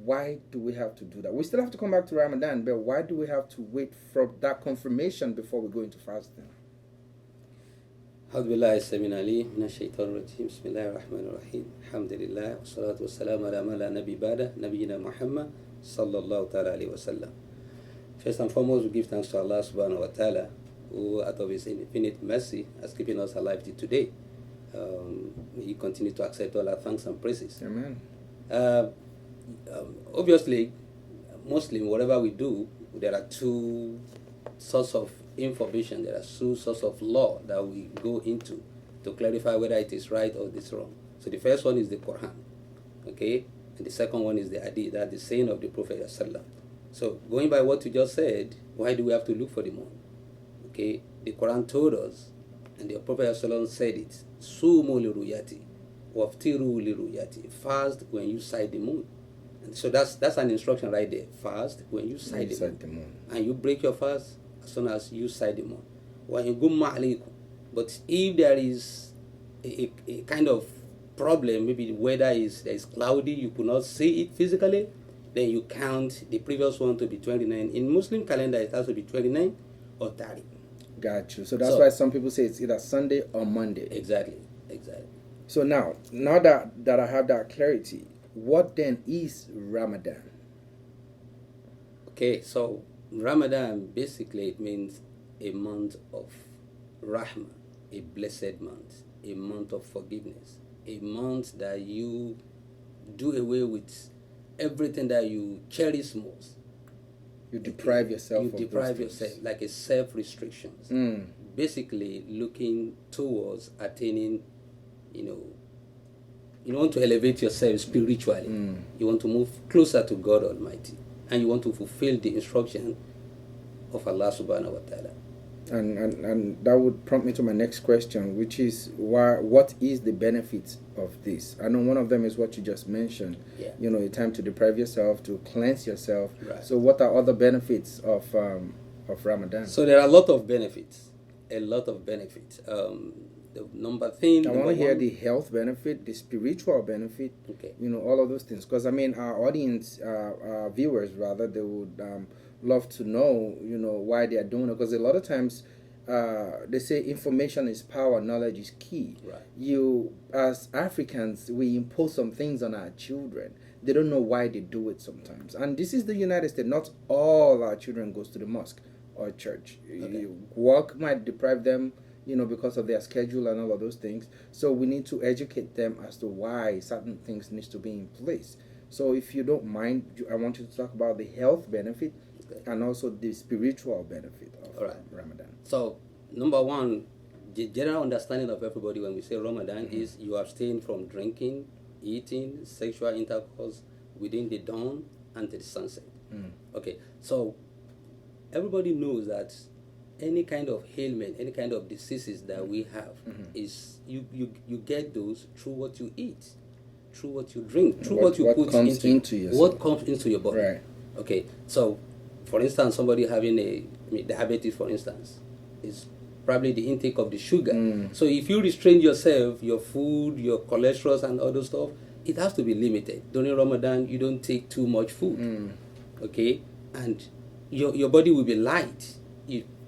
Why do we have to do that? We still have to come back to Ramadan, but why do we have to wait for that confirmation before we go into fasting? أعوذ بالله السميع العليم من الشيطان الرجيم بسم الله الرحمن الرحيم الحمد لله والصلاة والسلام على من لا نبي بعده نبينا محمد صلى الله تعالى عليه وسلم. First and foremost, we give thanks to Allah subhanahu wa ta'ala, who out of his infinite mercy has given us alive till today. He continue to accept all our thanks and praises. Amen. Obviously, Muslim, whatever we do, there are two sources of information, there are two sources of law that we go into to clarify whether it is right or it is wrong. So the first one is the Quran, okay? And the second one is the Hadith, that's the saying of the Prophet ﷺ. So going by what you just said, why do we have to look for the moon? Okay, the Quran told us, and the Prophet ﷺ said it, Sumu liruyati, waftiru liruyati, fast when you sight the moon. And so that's an instruction right there. Fast when you sight the moon. And you break your fast as soon as you sight the moon. But if there is a kind of problem, maybe the weather is cloudy, you could not see it physically, then you count the previous one to be 29. In Muslim calendar, it has to be 29 or 30. Got you. So that's why some people say it's either Sunday or Monday. Exactly. So now that I have that clarity, what then is Ramadan? Okay, so Ramadan basically it means a month of Rahmah, a blessed month, a month of forgiveness, a month that you do away with everything that you cherish most. You deprive yourself. You deprive yourself, like a self-restrictions. Basically, looking towards attaining, you want to elevate yourself spiritually. You want to move closer to God Almighty, and you want to fulfill the instruction of Allah Subhanahu wa Taala. And that would prompt me to my next question, which is what is the benefit of this? I know one of them is what you just mentioned. Yeah. A time to deprive yourself, to cleanse yourself. Right. So what are other benefits of Ramadan? So there are a lot of benefits. The number thing. I want to hear the health benefit, the spiritual benefit. Okay. All of those things, because our audience, our viewers rather, they would love to know, why they are doing it. Because a lot of times, they say information is power, knowledge is key. Right. As Africans, we impose some things on our children. They don't know why they do it sometimes. And this is the United States. Not all our children goes to the mosque or church. Okay. Work might deprive them, because of their schedule and all of those things. So we need to educate them as to why certain things need to be in place. So if you don't mind, I want you to talk about the health benefit and also the spiritual benefit of Ramadan. So, number one, the general understanding of everybody when we say Ramadan is you abstain from drinking, eating, sexual intercourse within the dawn until the sunset. Okay, so everybody knows that any kind of ailment, any kind of diseases that we have is you get those through what you eat, through what you drink, through what you put into yourself. What comes into your body. Right. Okay, so for instance, somebody having diabetes, for instance, is probably the intake of the sugar. So if you restrain yourself, your food, your cholesterol and other stuff, it has to be limited. During Ramadan, you don't take too much food. Okay, and your body will be light.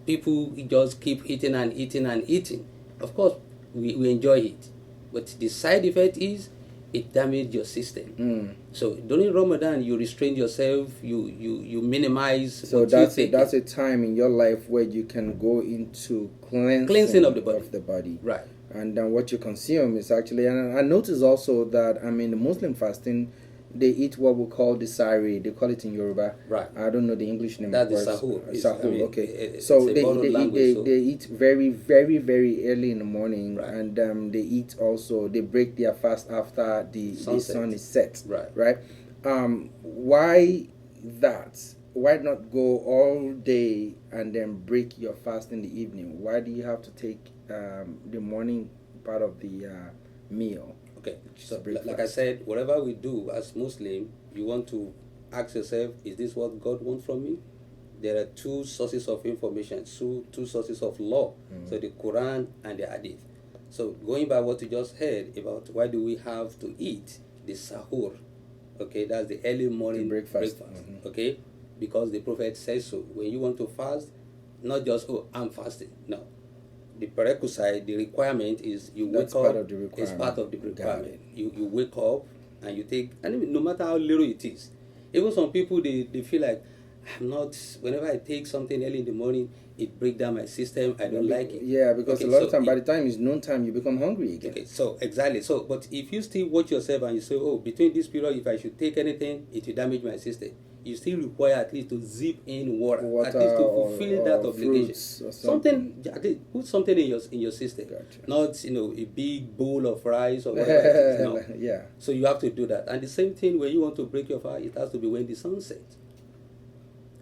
People just keep eating and eating and eating. Of course, we enjoy it, but the side effect is it damages your system. So during Ramadan, you restrain yourself, you minimize. So that's a time in your life where you can go into cleansing of the body. Right. And then what you consume is actually, and I notice also that the Muslim fasting, they eat what we call the sari. They call it in Yoruba. Right. I don't know the English name. That's the sahur. Sahur. Okay. So they eat very, very, very early in the morning, right. And they eat also. They break their fast after the sun is set. Right. Right. Why that? Why not go all day and then break your fast in the evening? Why do you have to take the morning part of the meal? Okay, so like I said, whatever we do as Muslim, you want to ask yourself, is this what God wants from me? There are two sources of information, two sources of law. So the Quran and the Hadith. So going by what you just heard about why do we have to eat the sahur, okay, that's the early morning breakfast. Okay, because the Prophet says so. When you want to fast, not just, I'm fasting, no. The prerequisite, the requirement is you wake up. It's part of the requirement. You wake up and you take, and no matter how little it is. Even some people, they feel like, I'm not. Whenever I take something early in the morning, it breaks down my system. I don't like it. Yeah, because Okay, a lot of so time, by the time it's noon time, you become hungry again. Okay, so exactly. So, but if you still watch yourself and you say, oh, between this period, if I should take anything, it will damage my system. You still require at least to zip in water at least to fulfill that obligation. Something, at least put something in your system. Gotcha. Not a big bowl of rice or whatever it is. No. Yeah. So you have to do that. And the same thing when you want to break your fast, it has to be when the sun sets.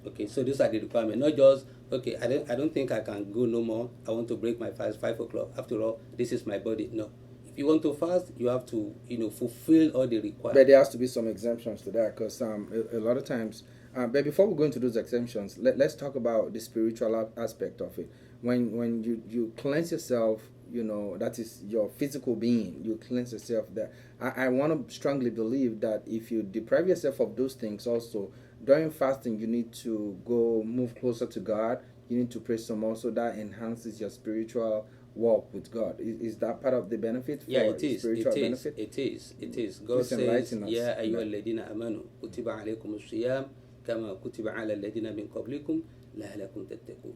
Okay, so these are the requirements. Not just okay. I don't think I can go no more. I want to break my fast 5 o'clock. After all, this is my body. No. If you want to fast, you have to fulfill all the requirements. But there has to be some exemptions to that, because a lot of times. But before we go into those exemptions, let's talk about the spiritual aspect of it. When you cleanse yourself, that is your physical being. You cleanse yourself there. I want to strongly believe that if you deprive yourself of those things also, during fasting, you need to go move closer to God. You need to pray some more, so that enhances your spiritual walk with God. Is that part of the benefit? Yeah, it is. Spiritual benefit? It is. God says, "Ya ayyuhalladhina amanu, kutiba alaykumus siyam, kama kutiba ala alladhina min qablikum, la'allakum tattaqun."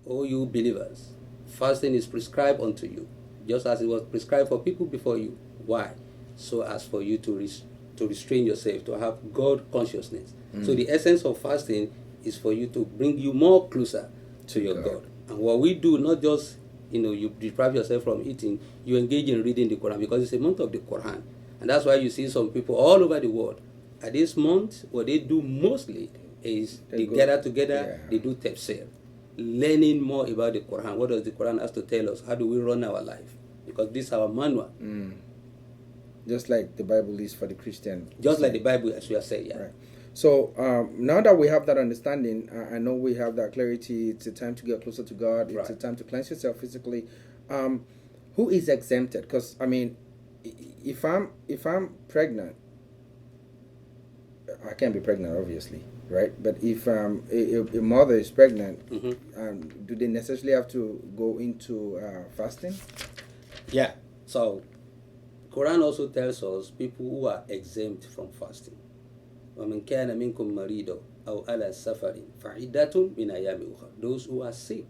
O you believers, fasting is prescribed unto you, just as it was prescribed for people before you. Why? So as for you to restrain yourself, to have God consciousness. So the essence of fasting is for you to bring you more closer to your God. And what we do, not just you deprive yourself from eating, you engage in reading the Quran, because it's a month of the Quran. And that's why you see some people all over the world at this month, what they do mostly is they gather together, they do tafsir, learning more about the Quran. What does the Quran have to tell us? How do we run our life? Because this is our manual. Just like the Bible is for the Christian. Just like the Bible, as we are saying, yeah. Right. So now that we have that understanding, I know we have that clarity. It's a time to get closer to God. It's a time to cleanse yourself physically. Who is exempted? Because I mean, if I'm pregnant, I can't be pregnant, obviously, right? But if a mother is pregnant, do they necessarily have to go into fasting? Yeah. So, Quran also tells us people who are exempt from fasting. وَمَنْ كَانَ مِنْكُمْ مَرِيدًا أَوْ عَلَى سَفَرٍ فَعِدَّةٌ مِنْ أَيَّامٍ أُخَرَ. Those who are sick.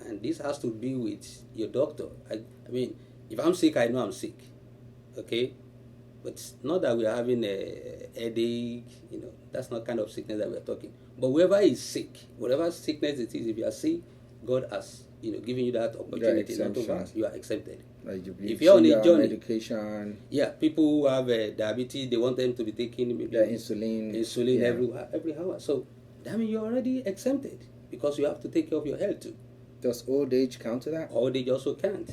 And this has to be with your doctor. I mean, if I'm sick, I know I'm sick. Okay? But it's not that we're having a headache, that's not kind of sickness that we're talking. But whoever is sick, whatever sickness it is, if you are sick, God has, given you that opportunity not to fast. You are exempted. Like if you're on a journey, medication. Yeah, people who have diabetes, they want them to be taking maybe insulin every hour. So that means you're already exempted, because you have to take care of your health too. Does old age count to that? Old age also can't.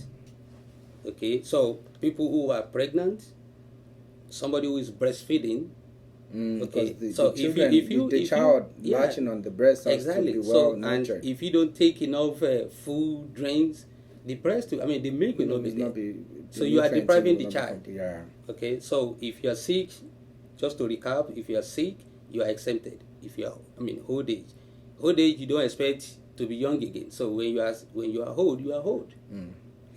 Okay, so people who are pregnant, somebody who is breastfeeding. Okay, so the child latching on the breast has to be well nurtured. And if you don't take enough food, drinks, the breast, the milk will not be there. So you are depriving the child. Okay, so if you are sick, just to recap, if you are sick, you are exempted. If you are, old age, you don't expect to be young again. So when you are old, you are old.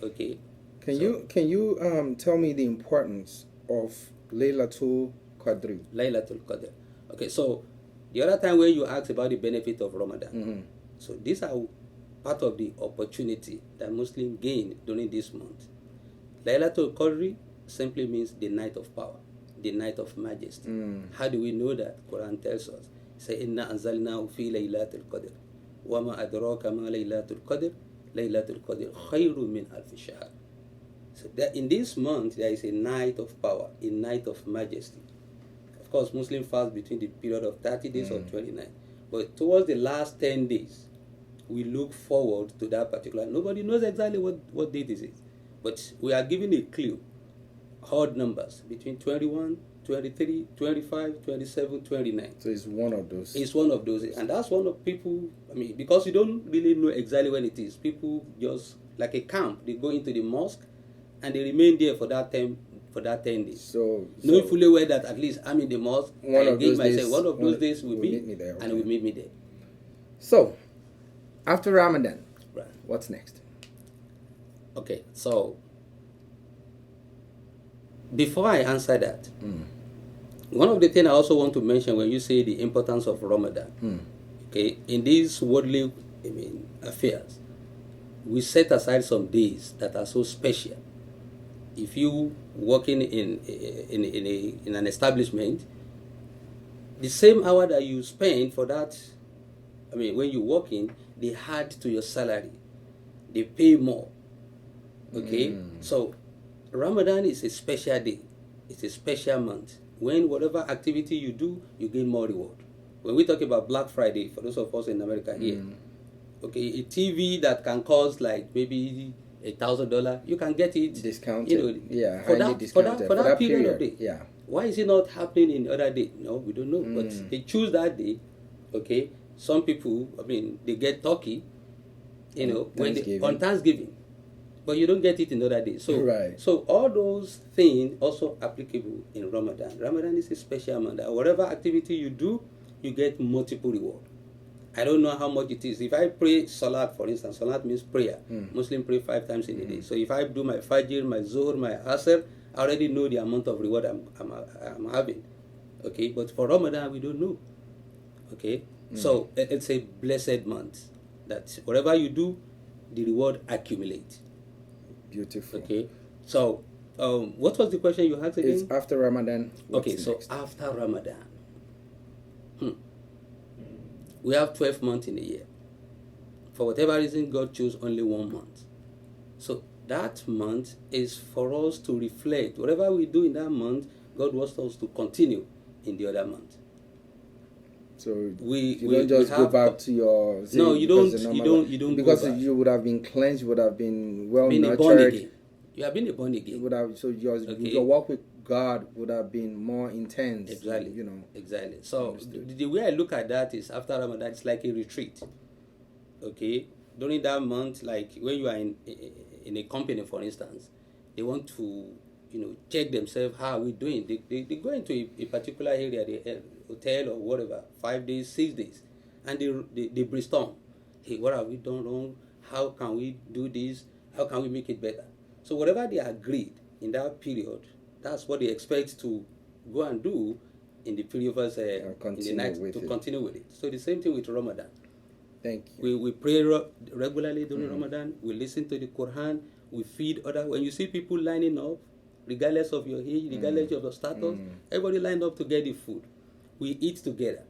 Okay. Can you tell me the importance of Laylatul Qadr? Laylatul Qadr. Okay, so the other time when you asked about the benefit of Ramadan, so these are part of the opportunity that Muslims gain during this month. Laylatul Qadr simply means the night of power, the night of majesty. How do we know that? Quran tells us. Say, Inna anzalnahu fi laylatul qadr. Wa ma adraka ma laylatul qadr. Laylatul qadr khayrun min alf shahr. So that in this month there is a night of power, a night of majesty. Of course, Muslims fast between the period of 30 days or 29. But towards the last 10 days, we look forward to that particular. Nobody knows exactly what date is it. But we are given a clue. Odd numbers between 21, 23, 25, 27, 29. So it's one of those. It's one of those. And that's one of people, because you don't really know exactly when it is. People just, like a camp, they go into the mosque and they remain there for that 10 days. So knowing fully well that at least I'm in the mosque, one of those days will be, meet me there, and will meet me there. So, after Ramadan, what's next? Okay, so before I answer that, One of the things I also want to mention when you say the importance of Ramadan, okay, in these worldly, affairs, we set aside some days that are so special. If you working in an establishment, the same hour that you spend for that, when you work in, they add to your salary, they pay more. Okay, so Ramadan is a special day. It's a special month. When whatever activity you do, you gain more reward. When we talk about Black Friday, for those of us in America here, okay, a TV that can cost like maybe $1,000, you can get it discounted. For that period of day. Yeah. Why is it not happening in other day? No, we don't know. But they choose that day. Okay, some people, they get turkey, on Thanksgiving. But you don't get it in other days. So all those things also applicable in Ramadan. Ramadan is a special month. Whatever activity you do, you get multiple reward. I don't know how much it is. If I pray Salat, for instance, Salat means prayer. Muslim pray 5 times in a day. So if I do my Fajr, my Zuhr, my Asr, I already know the amount of reward I'm having. Okay, but for Ramadan, we don't know. Okay, so it's a blessed month that whatever you do, the reward accumulate. Beautiful. Okay, so what was the question you had again? It's after Ramadan. Okay, so after Ramadan, we have 12 months in a year. For whatever reason, God chose only 1 month. So that month is for us to reflect. Whatever we do in that month, God wants us to continue in the other month. So you don't just go back to your... No, you don't because go back. You would have been cleansed, you would have been well nurtured. Born again. You have been born again. You would have, so your walk with God would have been more intense. Exactly. Exactly. So Understood. the way I look at that is after Ramadan, it's like a retreat. Okay? During that month, like when you are in a company, for instance, they want to, check themselves, how are we doing? They go into a particular area, the hotel or whatever, 5 days, 6 days, and they brainstorm. Hey, what have we done wrong? How can we do this? How can we make it better? So whatever they agreed in that period, that's what they expect to go and do in the period of in the night to continue with it. So the same thing with Ramadan. Thank you. We pray regularly during Ramadan. We listen to the Quran. We feed others. When you see people lining up, regardless of your age, regardless of your status, everybody lined up to get the food. We eat together.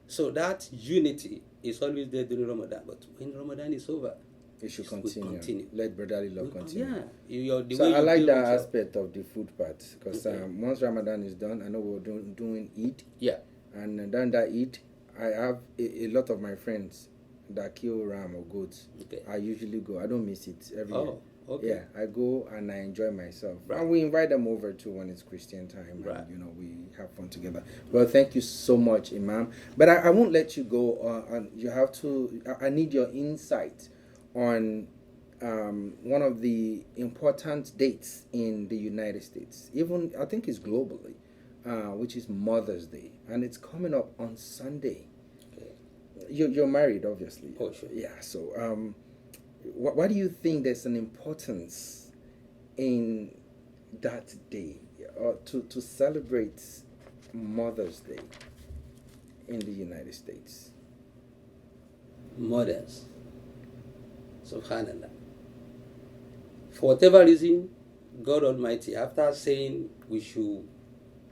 So that unity is always there during Ramadan. But when Ramadan is over, it should continue. Let brotherly love continue. Yeah. So I like that aspect of the food part, because once Ramadan is done, I know we're doing Eid. Yeah. And during that Eid, I have a lot of my friends that kill ram or goats. Okay. I usually go. I don't miss it every year. Okay. Yeah, I go and I enjoy myself. Right. And we invite them over too when it's Christian time. Right. And, we have fun together. Well, thank you so much, Imam. But I won't let you go. You have to. I need your insight on one of the important dates in the United States. Even I think it's globally, which is Mother's Day, and it's coming up on Sunday. You're married, obviously. Oh, sure. Yeah. So, why do you think there's an importance in that day, or to celebrate Mother's Day in the United States? Mothers, Subhanallah. For whatever reason, God Almighty, after saying we should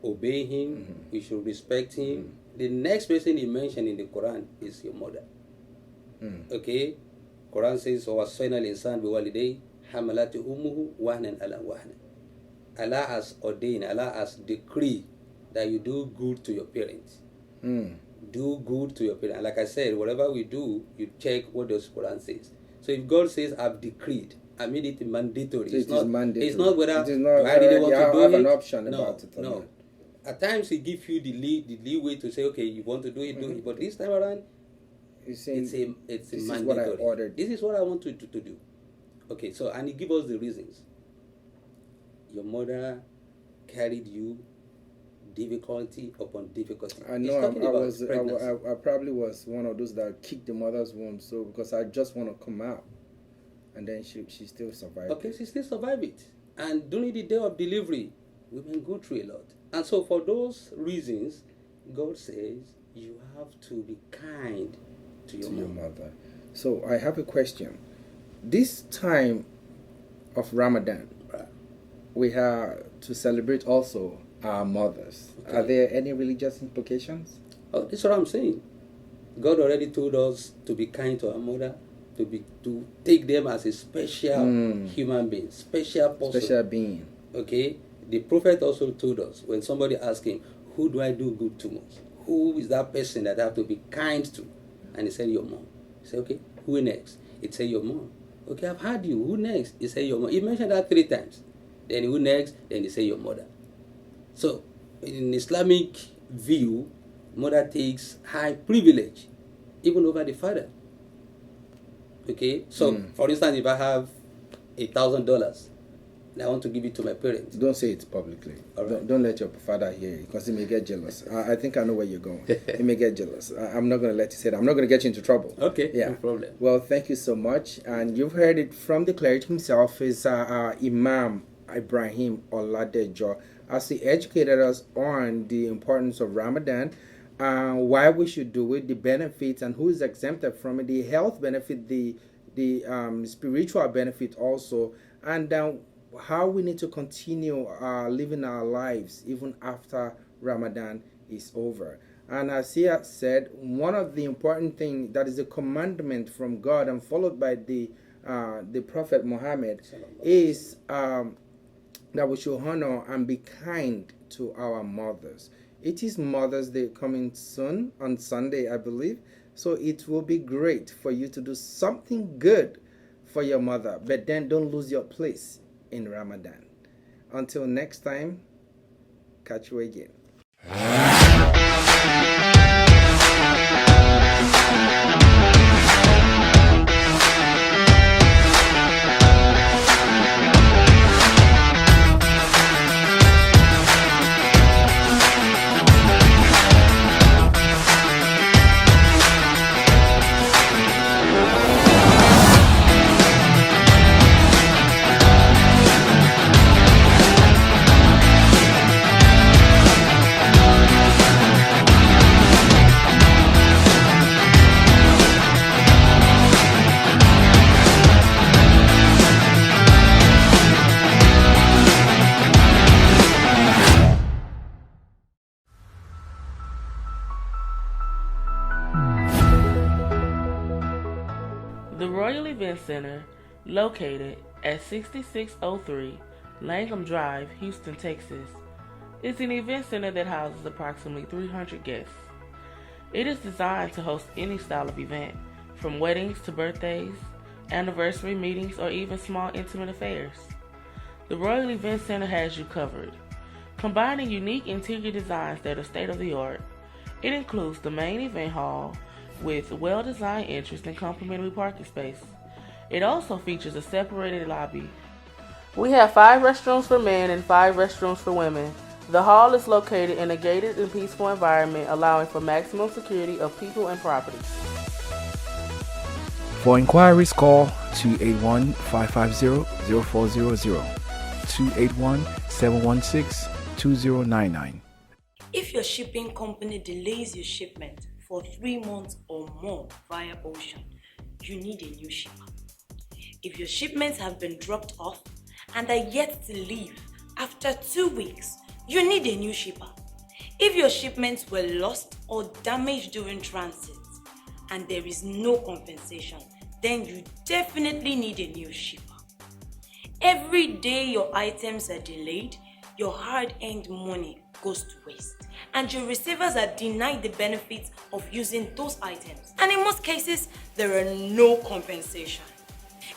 obey Him, we should respect Him, the next person He mentioned in the Quran is your mother. Okay? Quran says, وَوَصَّيْنَا الْإِنسَانَ بِوَالِدَيْهِ حَمَلَتْهُ أُمُّهُ وَهْنًا عَلَى وَهْنٍ. Allah has ordained, Allah has decreed that you do good to your parents. Do good to your parents. Like I said, whatever we do, you check what the Quran says. So if God says, I've decreed, I made it mandatory. It's not mandatory. It's not whether it is not, I really want to do have it. An option no, about it. No. At times He gives you the leeway to say, okay, you want to do it, do it. But this time around, it's a this mandatory. is what I ordered. This is what I want you to do. Okay, so and He gives us the reasons. Your mother carried you difficulty upon difficulty. I know I probably was one of those that kicked the mother's womb, so because I just want to come out, and then she still survived. Okay, she still survived it. And during the day of delivery, women go through a lot. And so for those reasons, God says you have to be kind to your mother. So I have a question. This time of Ramadan, we have to celebrate also our mothers. Okay. Are there any religious implications? Oh, that's what I'm saying. God already told us to be kind to our mother, to take them as a special human being, special person. Special being. Okay? The prophet also told us, when somebody asked him, who do I do good to most? Who is that person that I have to be kind to? And he said, your mom. He said, okay, who next? He said, your mom. Okay, I've heard you. Who next? He said, your mom. He mentioned that 3 times. Then who next? Then he said, your mother. So, in Islamic view, mother takes high privilege, even over the father. Okay? So, for instance, if I have $1,000, and I want to give it to my parents. Don't say it publicly. Right. Don't let your father hear it, because he may get jealous. I think I know where you're going. He may get jealous. I'm not going to let you say that. I'm not going to get you into trouble. Okay, yeah. No problem. Well, thank you so much. And you've heard it from the cleric himself, is Imam Ibrahim Oladejo, as he educated us on the importance of Ramadan, why we should do it, the benefits, and who is exempted from it, the health benefit, the spiritual benefit also, and how we need to continue living our lives even after Ramadan is over. And as he had said, one of the important things that is a commandment from God and followed by the Prophet Muhammad is that we should honor and be kind to our mothers. It is Mother's Day coming soon on Sunday, I believe. So it will be great for you to do something good for your mother, but then don't lose your place in Ramadan. Until next time, catch you again. The Royal Event Center, located at 6603 Langham Drive, Houston, Texas, is an event center that houses approximately 300 guests. It is designed to host any style of event, from weddings to birthdays, anniversary meetings, or even small intimate affairs. The Royal Event Center has you covered. Combining unique interior designs that are state-of-the-art, it includes the main event hall with well-designed entrance and complimentary parking space. It also features a separated lobby. We have 5 restrooms for men and 5 restrooms for women. The hall is located in a gated and peaceful environment, allowing for maximum security of people and property. For inquiries, call 281-550-0400, 281-716-2099. If your shipping company delays your shipment for 3 months or more via ocean, you need a new shipper. If your shipments have been dropped off and are yet to leave after 2 weeks, you need a new shipper. If your shipments were lost or damaged during transit and there is no compensation, then you definitely need a new shipper. Every day your items are delayed, your hard-earned money goes to waste, and your receivers are denied the benefits of using those items. And in most cases, there are no compensation.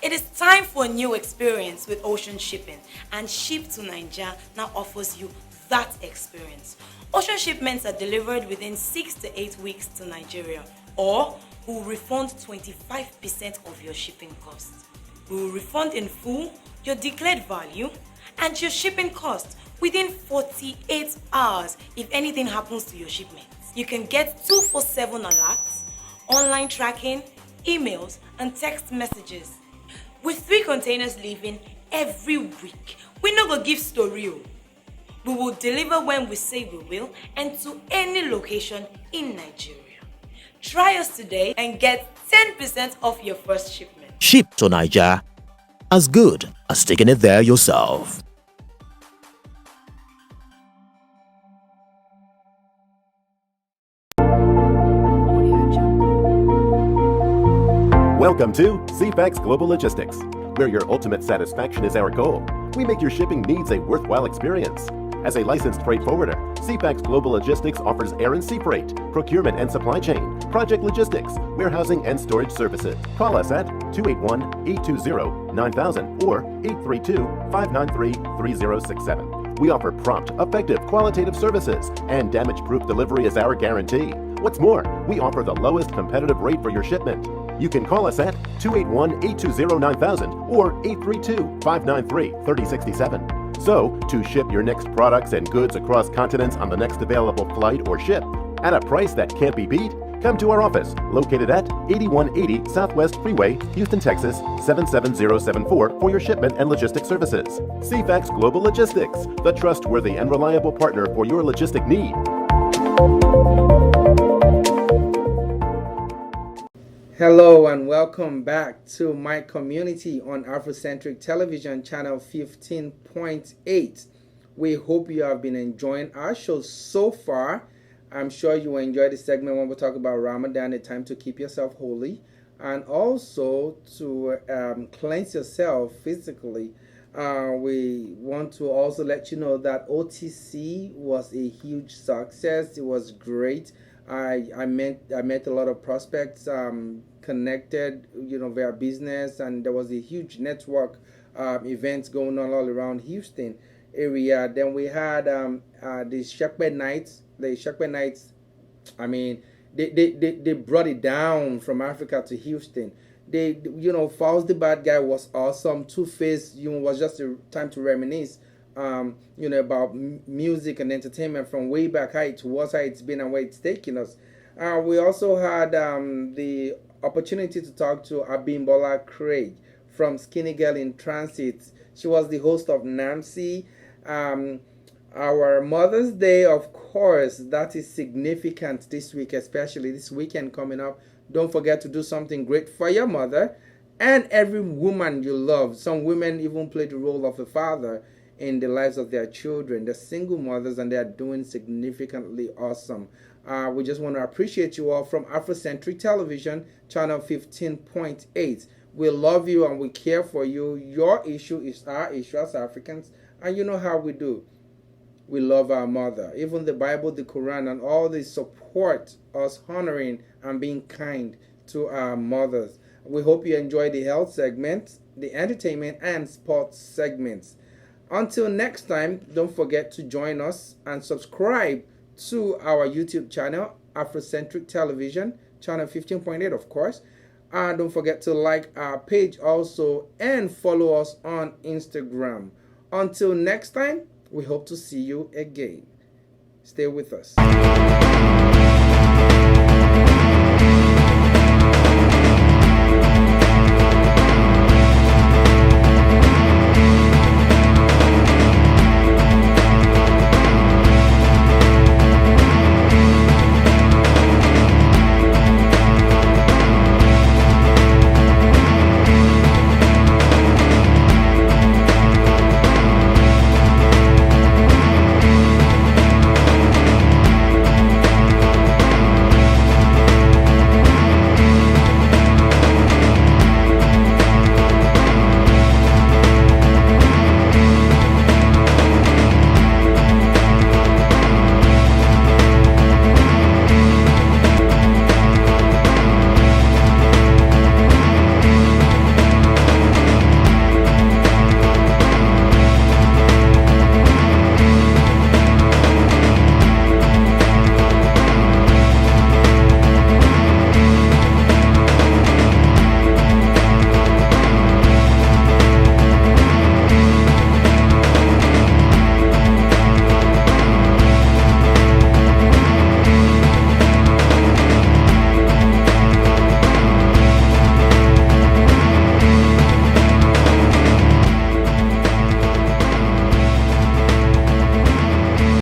It is time for a new experience with ocean shipping, and Ship to Nigeria now offers you that experience. Ocean shipments are delivered within 6 to 8 weeks to Nigeria, or we will refund 25% of your shipping costs. We will refund in full your declared value and your shipping cost within 48 hours if anything happens to your shipments. You can get 247 alerts, online tracking, emails, and text messages. With 3 containers leaving every week, we no go give story. We will deliver when we say we will and to any location in Nigeria. Try us today and get 10% off your first shipment. Ship to Niger, as good as taking it there yourself. Welcome to CFAX Global Logistics, where your ultimate satisfaction is our goal. We make your shipping needs a worthwhile experience. As a licensed freight forwarder, CFAX Global Logistics offers air and sea freight, procurement and supply chain, project logistics, warehousing and storage services. Call us at 281-820-9000 or 832-593-3067. We offer prompt, effective, qualitative services, and damage-proof delivery is our guarantee. What's more, we offer the lowest competitive rate for your shipment. You can call us at 281-820-9000 or 832-593-3067. So, to ship your next products and goods across continents on the next available flight or ship at a price that can't be beat, come to our office located at 8180 Southwest Freeway, Houston, Texas 77074 for your shipment and logistics services. CFAX Global Logistics, the trustworthy and reliable partner for your logistic need. Hello and welcome back to My Community on Afrocentric Television channel 15.8. We hope you have been enjoying our show so far. I'm sure you will enjoy the segment when we talk about Ramadan, a time to keep yourself holy and also to cleanse yourself physically. We want to also let you know that OTC was a huge success. It was great. I met a lot of prospects, connected, via business, and there was a huge network events going on all around Houston area. Then we had the Shepherd Nights. The Shepherd Nights, I mean, they brought it down from Africa to Houston. Falls the Bad Guy was awesome. Two-Face, was just a time to reminisce. About music and entertainment from way back how it was, how it's been, and where it's taking us. We also had the opportunity to talk to Abimbola Craig from Skinny Girl in Transit. She was the host of NAMC. Our Mother's Day, of course, that is significant this week, especially this weekend coming up. Don't forget to do something great for your mother and every woman you love. Some women even play the role of a father in the lives of their children. They're single mothers and they're doing significantly awesome. We just want to appreciate you all from Afrocentric Television, channel 15.8. We love you and we care for you. Your issue is our issue as Africans, and you know how we do. We love our mother. Even the Bible, the Quran, and all this support us honoring and being kind to our mothers. We hope you enjoy the health segment, the entertainment, and sports segments. Until next time, don't forget to join us and subscribe to our YouTube channel, Afrocentric Television, channel 15.8, of course. And don't forget to like our page also and follow us on Instagram. Until next time, we hope to see you again. Stay with us.